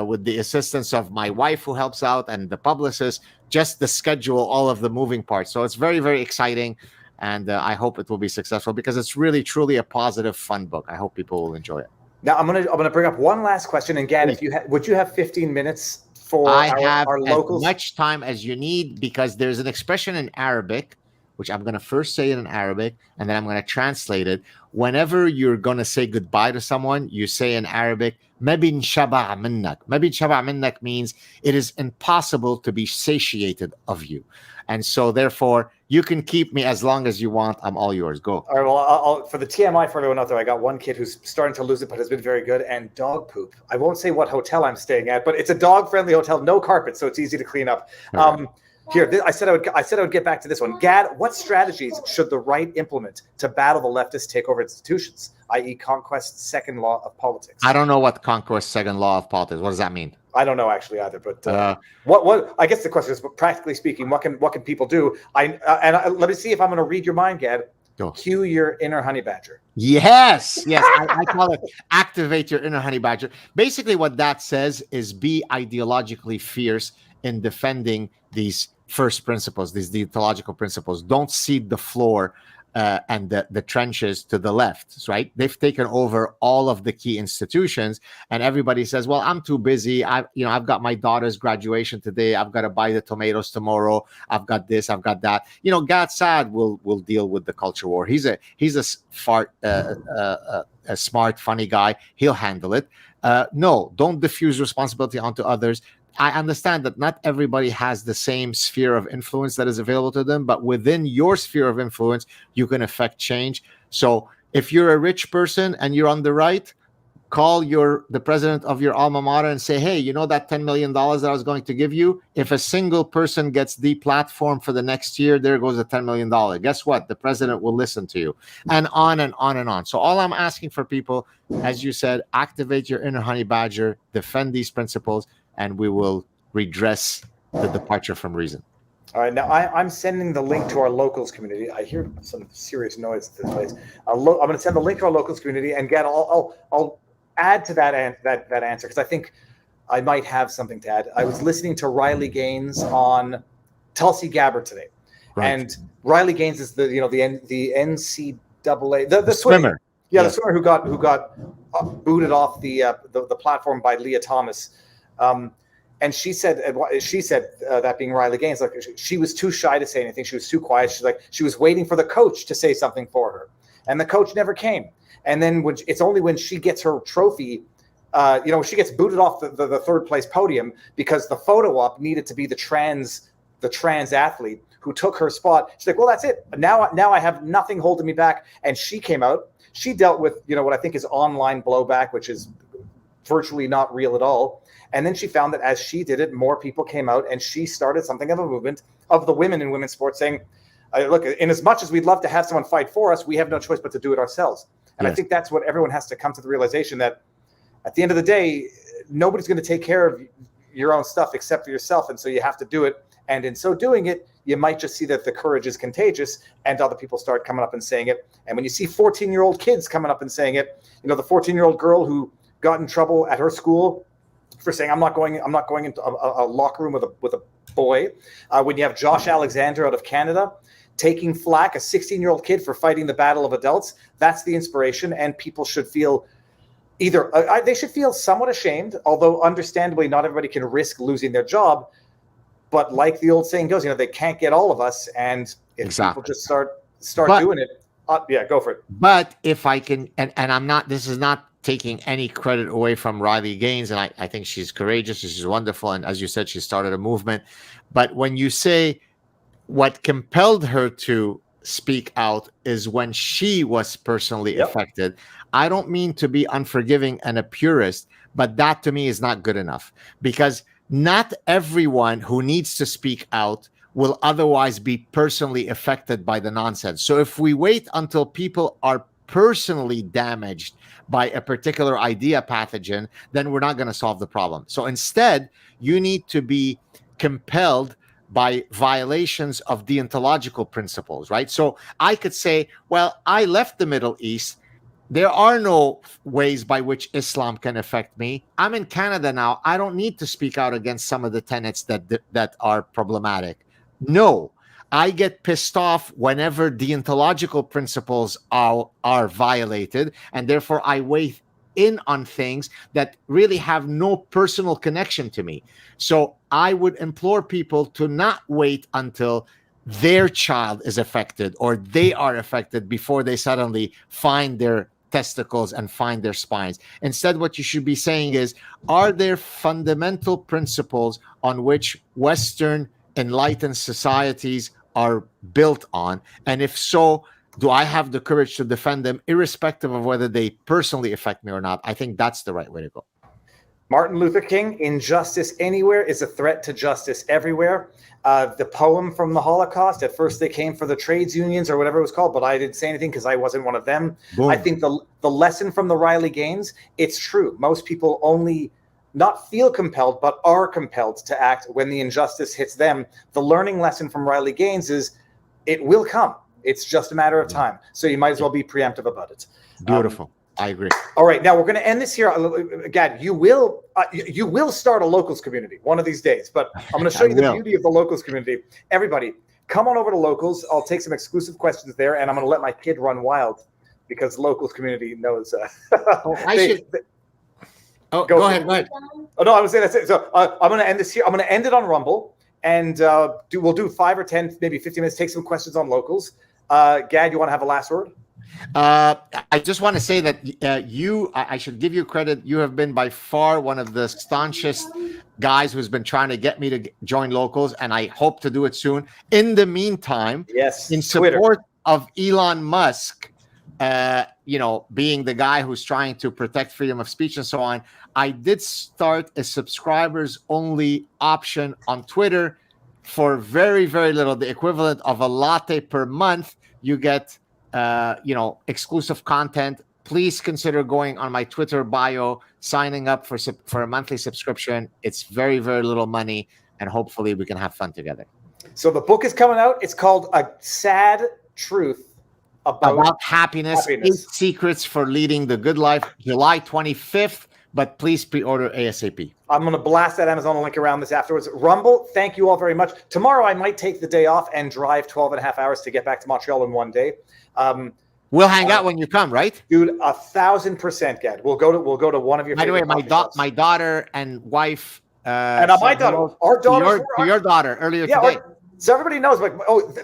with the assistance of my wife who helps out and the publicist, just to schedule all of the moving parts. So it's very, very exciting. And I hope it will be successful, because it's really, truly a positive, fun book. I hope people will enjoy it. Now, I'm gonna bring up one last question. And Gad, would you have 15 minutes for our locals? As much time as you need, because there's an expression in Arabic, which I'm going to first say it in Arabic, and then I'm going to translate it. Whenever you're going to say goodbye to someone, you say in Arabic, "Mabin shaba' minnak." Mabin shaba' minnak means it is impossible to be satiated of you. And so therefore, you can keep me as long as you want. I'm all yours. Go. All right, well, for the TMI for everyone out there, I got one kid who's starting to lose it, but has been very good. And dog poop. I won't say what hotel I'm staying at, but it's a dog-friendly hotel, no carpet, so it's easy to clean up. Here, I said I would get back to this one. Gad, what strategies should the right implement to battle the leftist takeover institutions, i.e., Conquest's second law of politics? I don't know what Conquest's second law of politics. What does that mean? I don't know actually either. But what I guess the question is, practically speaking, what can people do? Let me see if I'm going to read your mind, Gad. Go. Cue your inner honey badger. Yes. I call it activate your inner honey badger. Basically, what that says is be ideologically fierce in defending these first principles, these deontological principles. Don't cede the floor and the trenches to the left, right? They've taken over all of the key institutions, and everybody says, well, I'm too busy. I've got my daughter's graduation today. I've got to buy the tomatoes tomorrow. I've got this, I've got that. Gad Saad will deal with the culture war. He's a smart, funny guy. He'll handle it. No, don't diffuse responsibility onto others. I understand that not everybody has the same sphere of influence that is available to them, but within your sphere of influence, you can affect change. So if you're a rich person and you're on the right, call the president of your alma mater and say, hey, that $10 million that I was going to give you, if a single person gets deplatformed for the next year, there goes the $10 million. Guess what? The president will listen to you, and on and on and on. So all I'm asking for people, as you said, activate your inner honey badger, defend these principles, and we will redress the departure from reason. All right, now I'm sending the link to our locals community. I hear some serious noise at this place. I'm going to send the link to our locals community, and Gad, I'll add to that answer, because I think I might have something to add. I was listening to Riley Gaines on Tulsi Gabbard today, right. And Riley Gaines is the NCAA the swimmer. Yeah, the swimmer who got booted off the platform by Leah Thomas. And she said that being Riley Gaines, like she was too shy to say anything. She was too quiet. She was waiting for the coach to say something for her, and the coach never came. And then it's only when she gets her trophy, she gets booted off the third place podium because the photo op needed to be the trans athlete who took her spot. She's like, well, that's it. Now I have nothing holding me back. And she came out. She dealt with what I think is online blowback, which is virtually not real at all. And then she found that as she did it, more people came out, and she started something of a movement of the women in women's sports saying, look, in as much as we'd love to have someone fight for us, we have no choice but to do it ourselves. And yes. I think that's what everyone has to come to the realization, that at the end of the day, nobody's going to take care of your own stuff except for yourself. And so you have to do it. And in so doing it, you might just see that the courage is contagious, and other people start coming up and saying it. And when you see 14-year-old kids coming up and saying it, the 14-year-old girl who got in trouble at her school for saying, I'm not going into a locker room with a boy. When you have Josh Alexander out of Canada taking flack, a 16-year-old kid for fighting the battle of adults, that's the inspiration. And people should feel they should feel somewhat ashamed, although understandably not everybody can risk losing their job. But like the old saying goes, they can't get all of us. And if people just start doing it, go for it. But if I can, and I'm not, this is not taking any credit away from Riley Gaines, and I think she's courageous, she's wonderful, and as you said, she started a movement. But when you say what compelled her to speak out is when she was personally affected, I don't mean to be unforgiving and a purist, but that to me is not good enough, because not everyone who needs to speak out will otherwise be personally affected by the nonsense. So if we wait until people are personally damaged by a particular idea pathogen, then we're not going to solve the problem. So instead, you need to be compelled by violations of deontological principles, right? So I could say, well, I left the Middle East. There are no ways by which Islam can affect me. I'm in Canada now. I don't need to speak out against some of the tenets that are problematic. No, I get pissed off whenever deontological principles are violated, and therefore I weigh in on things that really have no personal connection to me. So I would implore people to not wait until their child is affected or they are affected before they suddenly find their testicles and find their spines. Instead, what you should be saying is, are there fundamental principles on which Western enlightened societies are built on? And if so, do I have the courage to defend them irrespective of whether they personally affect me or not? I think that's the right way to go. Martin Luther King, injustice anywhere is a threat to justice everywhere. The poem from the Holocaust, at first they came for the trades unions or whatever it was called, but I didn't say anything because I wasn't one of them. Boom. I think the lesson from the Riley Gaines, it's true. Most people only not feel compelled, but are compelled to act when the injustice hits them. The learning lesson from Riley Gaines is it will come. It's just a matter of time. So you might as well be preemptive about it. Beautiful. I agree. All right, now we're going to end this here. Gad, you will start a locals community one of these days, but I'm going to show you the beauty of the locals community. Everybody, come on over to locals. I'll take some exclusive questions there, and I'm going to let my kid run wild because locals community knows. Go ahead. Go ahead. Oh no, I was saying that's it. So I'm going to end this here. I'm going to end it on Rumble, and we'll do 5 or 10, maybe 15 minutes. Take some questions on locals. Gad, you want to have a last word? I just want to say that I should give you credit. You have been by far one of the staunchest guys who's been trying to get me to join locals, and I hope to do it soon. In the meantime, yes, in Twitter. support of Elon Musk, being the guy who's trying to protect freedom of speech and so on, I did start a subscribers only option on Twitter for very, very little, the equivalent of a latte per month. You get exclusive content. Please consider going on my Twitter bio, signing up for a monthly subscription. It's very, very little money, and hopefully we can have fun together. So the book is coming out. It's called A Saad Truth about happiness. 8 secrets for leading the good life. July 25th, but please pre-order ASAP. I'm going to blast that Amazon link around this afterwards. Rumble, thank you all very much. Tomorrow I might take the day off and drive 12 and a half hours to get back to Montreal in one day. We'll hang out when you come, right? Dude, 1,000%, Gad. We'll go to one of your. By the way, my daughter and wife. And my daughter, our daughter, your daughter earlier today. So everybody knows,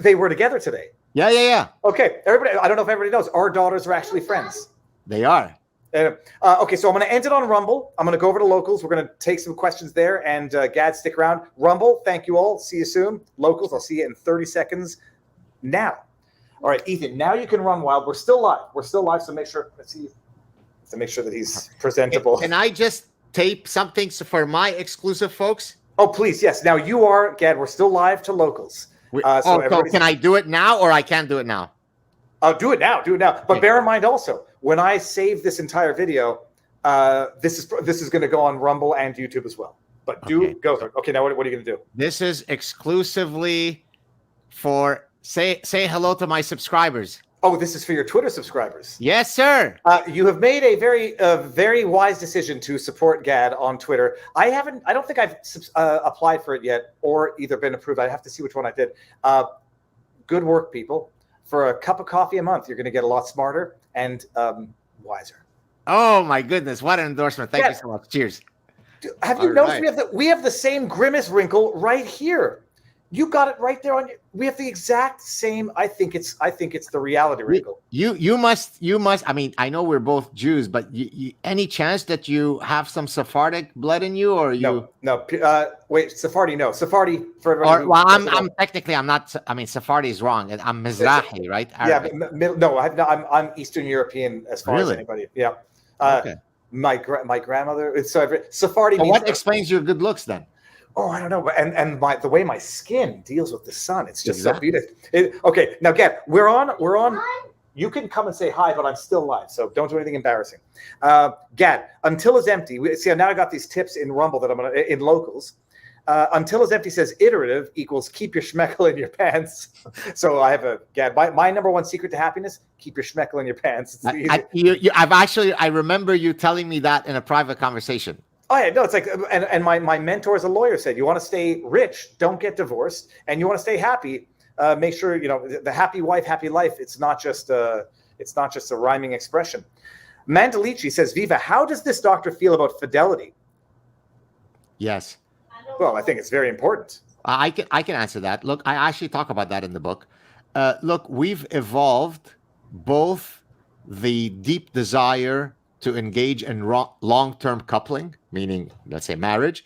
they were together today. Yeah. Okay, everybody. I don't know if everybody knows. Our daughters are actually friends. They are. Okay, so I'm going to end it on Rumble. I'm going to go over to Locals. We're going to take some questions there. And Gad, stick around. Rumble, thank you all. See you soon. Locals, I'll see you in 30 seconds now. All right, Ethan, now you can run wild. We're still live. So make sure, that he's presentable. Can I just tape something for my exclusive folks? Oh, please, yes. Now you are, Gad, we're still live to Locals. So can I do it now or I can't do it now? Do it now. But bear in mind also, when I save this entire video, this is going to go on Rumble and YouTube as well. But go for it. Okay, now what are you going to do? This is exclusively for say hello to my subscribers. Oh, this is for your Twitter subscribers. Yes, sir. You have made a very wise decision to support Gad on Twitter. I don't think I've applied for it yet or either been approved. I have to see which one I did. Good work, people. For a cup of coffee a month, you're going to get a lot smarter and wiser. Oh my goodness! What an endorsement! Thank you so much. Cheers. Have you noticed we have the same grimace wrinkle right here? You got it right there on you. We have the exact same. I think it's the reality wrinkle. You must. I mean, I know we're both Jews, but any chance that you have some Sephardic blood in you, or you? No. Wait, Sephardi? No, Sephardi for everyone. I'm technically I'm not. I mean, Sephardi is wrong. I'm Mizrahi, right? Arabic. Yeah, no. I'm Eastern European as far as anybody. Yeah. Okay. My grandmother. So Sephardi. Well, what explains your good looks then? Oh, I don't know, and the way my skin deals with the sun, it's just so beautiful. Okay, now Gad, we're on. You can come and say hi, but I'm still live, so don't do anything embarrassing. Gad, until is empty. Now I got these tips in Rumble that I'm gonna in Locals. Until is empty says iterative equals keep your schmeckle in your pants. So I have Gad. My number one secret to happiness: keep your schmeckle in your pants. I remember you telling me that in a private conversation. Oh yeah, no, it's like, and my mentor as a lawyer said, you want to stay rich, don't get divorced, and you want to stay happy, make sure the happy wife, happy life. It's not just a rhyming expression. Mandalici says, Viva, how does this doctor feel about Fidelity? Yes. Well, I think it's very important. I can answer that. Look, I actually talk about that in the book. Look, we've evolved both the deep desire to engage in long-term coupling, meaning, let's say, marriage,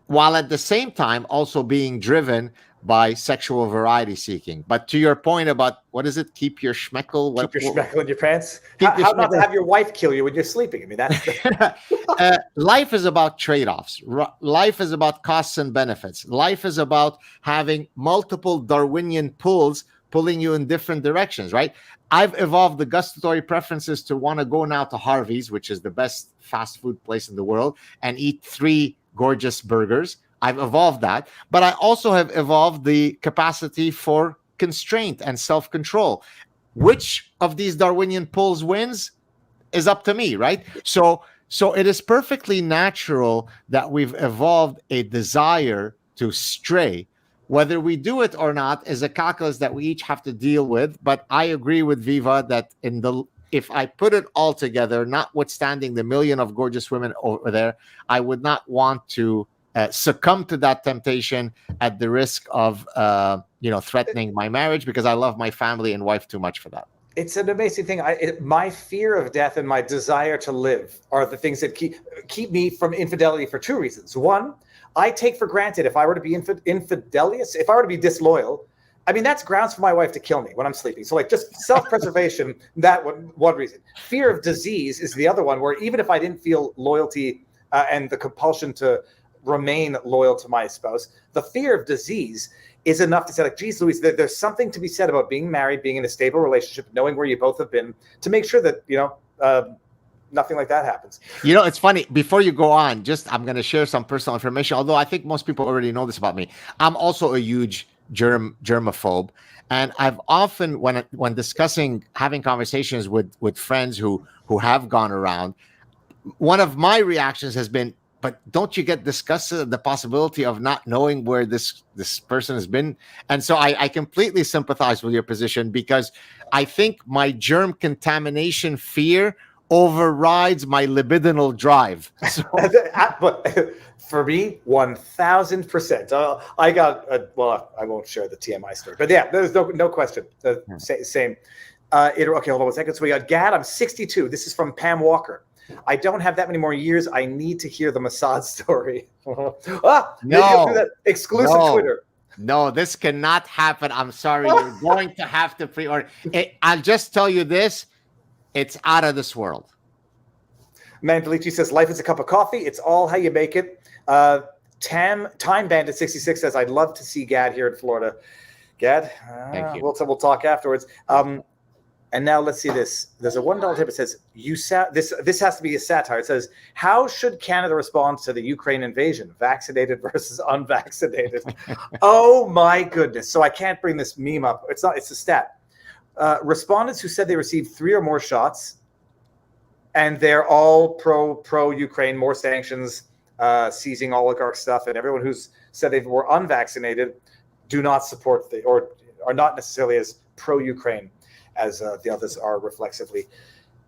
while at the same time also being driven by sexual variety seeking. But to your point about what is it? Keep your schmeckle. Keep your schmeckle in your pants. Keep your How not to schmeckle. have your wife kill you when you're sleeping. I mean, that's Life is about trade-offs. Life is about costs and benefits. Life is about having multiple Darwinian pulls pulling you in different directions, right? I've evolved the gustatory preferences to want to go now to Harvey's, which is the best fast food place in the world, and eat 3 gorgeous burgers. I've evolved that, but I also have evolved the capacity for constraint and self-control. Which of these Darwinian pulls wins is up to me, right? So it is perfectly natural that we've evolved a desire to stray. Whether we do it or not is a calculus that we each have to deal with. But I agree with Viva that if I put it all together, notwithstanding the million of gorgeous women over there, I would not want to succumb to that temptation at the risk of threatening my marriage, because I love my family and wife too much for that. It's an amazing thing. My fear of death and my desire to live are the things that keep me from infidelity for 2 reasons. One, I take for granted if I were to be infidelious, if I were to be disloyal, I mean, that's grounds for my wife to kill me when I'm sleeping. So like just self-preservation, that one reason. Fear of disease is the other one, where even if I didn't feel loyalty and the compulsion to remain loyal to my spouse, the fear of disease is enough to say, like, geez, Louise, there's something to be said about being married, being in a stable relationship, knowing where you both have been, to make sure that, nothing like that happens. It's funny. Before you go on, I'm going to share some personal information, although I think most people already know this about me. I'm also a huge germaphobe. And I've often, when discussing, having conversations with friends who have gone around, one of my reactions has been, but don't you get disgusted at the possibility of not knowing where this person has been? And so I completely sympathize with your position, because I think my germ contamination fear overrides my libidinal drive. So. But for me, 1,000%. I got, I won't share the TMI story, but yeah, there's no question. Same. Okay, hold on 1 second. So we got Gad, I'm 62. This is from Pam Walker. I don't have that many more years. I need to hear the Mossad story. No, that exclusive Twitter. No, this cannot happen. I'm sorry. You're going to have to pre-order. I'll just tell you this. It's out of this world. Mandalici says, life is a cup of coffee. It's all how you make it. Time Bandit 66 says, I'd love to see Gad here in Florida. Gad, thank you. We'll talk afterwards. And now let's see this. There's a $1 tip. It says, this has to be a satire. It says, how should Canada respond to the Ukraine invasion? Vaccinated versus unvaccinated. Oh my goodness. So I can't bring this meme up. It's a stat. Respondents who said they received 3 or more shots, and they're all pro Ukraine, more sanctions, seizing oligarch stuff, and everyone who's said they were unvaccinated do not support or are not necessarily as pro Ukraine as the others are reflexively.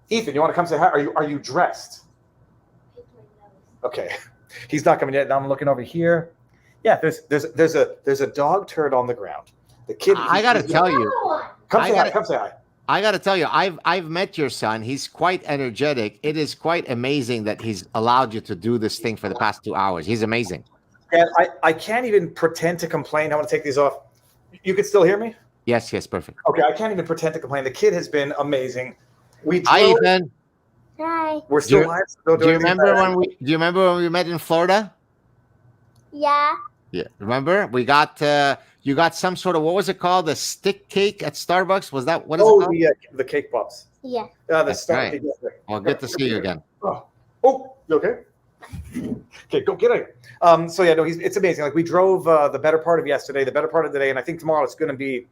Ethan, you want to come say hi? Are you dressed? Okay, he's not coming yet. Now I'm looking over here. Yeah, there's a dog turd on the ground. The kid. I got to tell you. Come say hi. I got to tell you, I've met your son. He's quite energetic. It is quite amazing that he's allowed you to do this thing for the past 2 hours. He's amazing. And I can't even pretend to complain. I want to take these off. You can still hear me? Yes, perfect. Okay, I can't even pretend to complain. The kid has been amazing. Hi, Ethan. Hi. We're still live. So do you remember when we met in Florida? Yeah. Yeah. Remember? We got you got some sort of, what was it called? The stick cake at Starbucks? Was that what is it called? The cake pops. Yeah. That's right. Well, good to see you again. Oh, you okay? Okay, go get it. So yeah, no, it's amazing. Like we drove the better part of yesterday, the better part of the day, and I think tomorrow it's going to be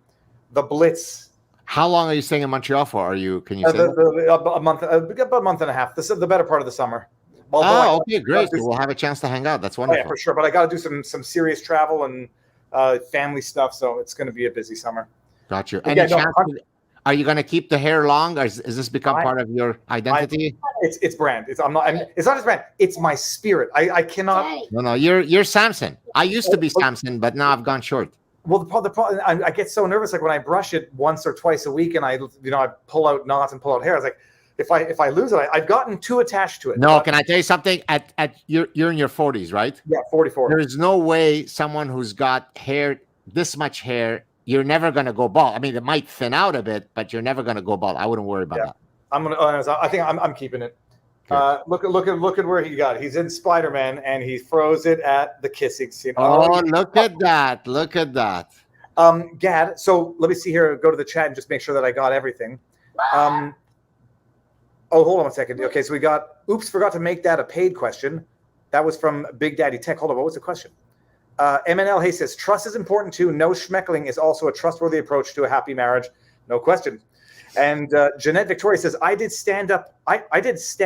the Blitz. How long are you staying in Montreal for? Can you say a month, about a month and a half? This is the better part of the summer. Okay, great. We'll have a chance to hang out. That's wonderful. Yeah, for sure. But I got to do some serious travel and family stuff, so it's going to be a busy summer. Got you. Are you going to keep the hair long, or is this become part of your identity? It's brand. It's not just brand. It's my spirit. I cannot. No. You're Samson. I used to be Samson, but now I've gone short. Well, the problem, I get so nervous. Like when I brush it once or twice a week, and I pull out knots and pull out hair. I was like, if I lose it, I've gotten too attached to it. No, can I tell you something? You're in your 40s, right? Yeah, 44. There is no way someone who's got hair this much hair, you're never going to go bald. I mean, it might thin out a bit, but you're never going to go bald. I wouldn't worry about that. I think I'm keeping it. Look at where he got it. He's in Spider-Man and he throws it at the kissing scene. Oh, look at that. Look at that. Gad, so let me see here. Go to the chat and just make sure that I got everything. Oh, hold on a second. Okay, so we got, oops, forgot to make that a paid question. That was from Big Daddy Tech. Hold on, what was the question? MNL Hay says, trust is important too. No schmeckling is also a trustworthy approach to a happy marriage. No question. And Jeanette Victoria says, I did stand up against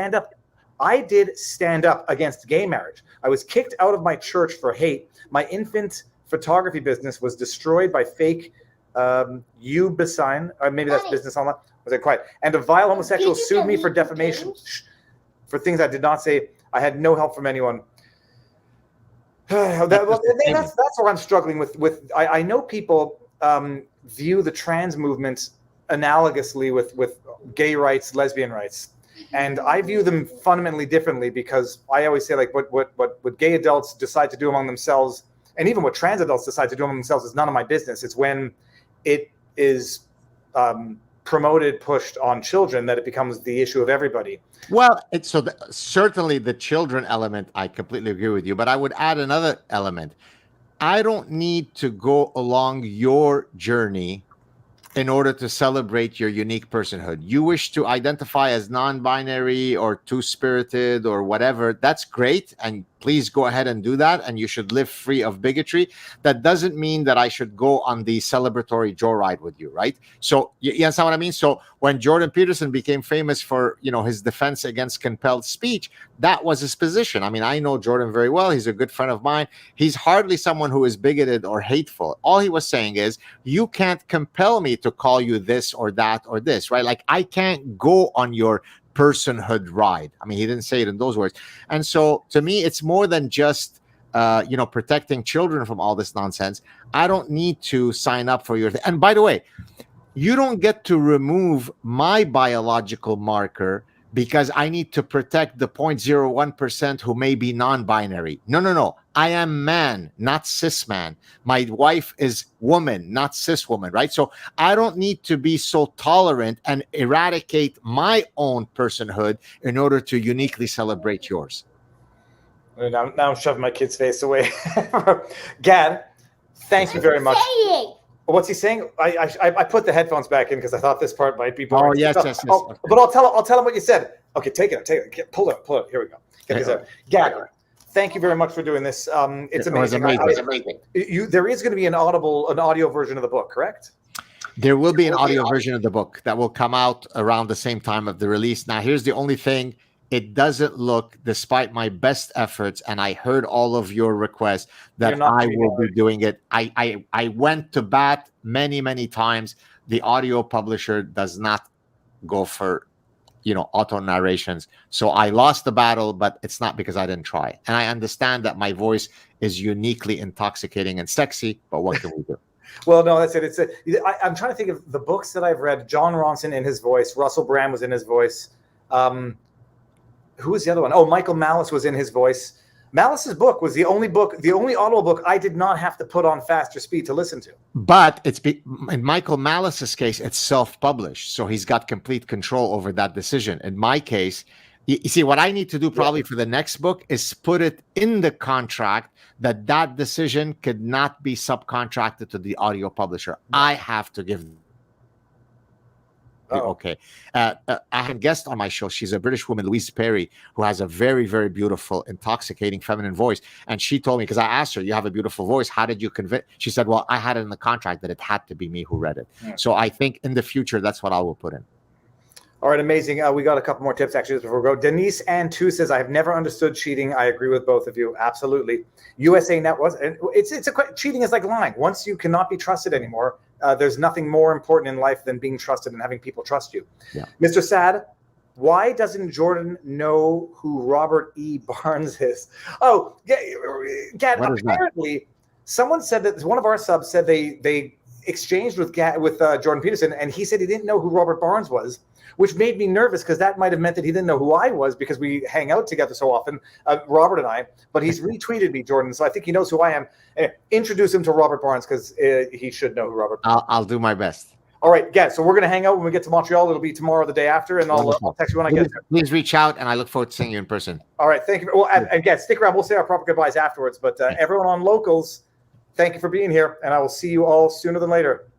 gay marriage. I was kicked out of my church for hate. My infant photography business was destroyed by fake Ubesign, or maybe that's business online. Was it quiet? And a vile homosexual sued me for defamation for things I did not say. I had no help from anyone. That's where I'm struggling with. I know people view the trans movement analogously with gay rights, lesbian rights, and I view them fundamentally differently, because I always say, like, what gay adults decide to do among themselves, and even what trans adults decide to do among themselves, is none of my business. It's when it is promoted, pushed on children, that it becomes the issue of everybody. Well, certainly the children element, I completely agree with you, but I would add another element. I don't need to go along your journey in order to celebrate your unique personhood. You wish to identify as non-binary or two-spirited or whatever, that's great, and please go ahead and do that, and you should live free of bigotry. That doesn't mean that I should go on the celebratory joyride with you, right? So you understand what I mean? So when Jordan Peterson became famous for, his defense against compelled speech, that was his position. I mean, I know Jordan very well. He's a good friend of mine. He's hardly someone who is bigoted or hateful. All he was saying is, you can't compel me to call you this or that or this, right? Like, I can't go on your personhood ride. I mean, he didn't say it in those words. And so to me, it's more than just, protecting children from all this nonsense. I don't need to sign up for your thing. And by the way, you don't get to remove my biological marker because I need to protect the 0.01% who may be non-binary. No. I am man, not cis man. My wife is woman, not cis woman, right? So I don't need to be so tolerant and eradicate my own personhood in order to uniquely celebrate yours. Now I'm shoving my kid's face away. Gad, thank you very much. What's he saying? I put the headphones back in because I thought this part might be boring. Oh, yes. Okay. But I'll tell him what you said. Okay, take it. Pull it. Here we go. Gad, thank you very much for doing this. It's amazing. It was amazing. There is going to be an audio version of the book, correct? There will be an audio version of the book that will come out around the same time of the release. Now, here's the only thing. It doesn't look, despite my best efforts, and I heard all of your requests, that I will be doing it. I went to bat many, many times. The audio publisher does not go for, auto narrations. So I lost the battle, but it's not because I didn't try. And I understand that my voice is uniquely intoxicating and sexy, but what can we do? Well, no, that's it. I'm trying to think of the books that I've read. John Ronson in his voice. Russell Brand was in his voice. Who was the other one? Oh, Michael Malice was in his voice. Malice's book was the only Audible book I did not have to put on faster speed to listen to. But in Michael Malice's case, it's self-published, so he's got complete control over that decision. In my case, you see, what I need to do probably for the next book is put it in the contract that decision could not be subcontracted to the audio publisher. I have to give. Okay. I had a guest on my show. She's a British woman, Louise Perry, who has a very, very beautiful, intoxicating feminine voice. And she told me, because I asked her, you have a beautiful voice. How did you convince? She said, well, I had it in the contract that it had to be me who read it. Yeah. So I think in the future, that's what I will put in. All right, amazing. We got a couple more tips actually before we go. Denise Ann 2 says, I have never understood cheating. I agree with both of you. Absolutely. USA Net was, cheating is like lying. Once you cannot be trusted anymore, there's nothing more important in life than being trusted and having people trust you. Yeah. Mr. Saad, why doesn't Jordan know who Robert E. Barnes is? Oh, Gad, apparently someone said that one of our subs said they exchanged with Jordan Peterson, and he said he didn't know who Robert Barnes was. which made me nervous because that might have meant that he didn't know who I was because we hang out together so often, Robert and I. But he's retweeted me, Jordan, so I think he knows who I am. Introduce him to Robert Barnes because he should know who Robert. I'll do my best. All right, yeah. So we're gonna hang out when we get to Montreal. It'll be tomorrow, or the day after, and I'll text you when I get there. Please reach out, and I look forward to seeing you in person. All right, thank you. Well, and Gad, stick around. We'll say our proper goodbyes afterwards. But everyone on Locals, thank you for being here, and I will see you all sooner than later.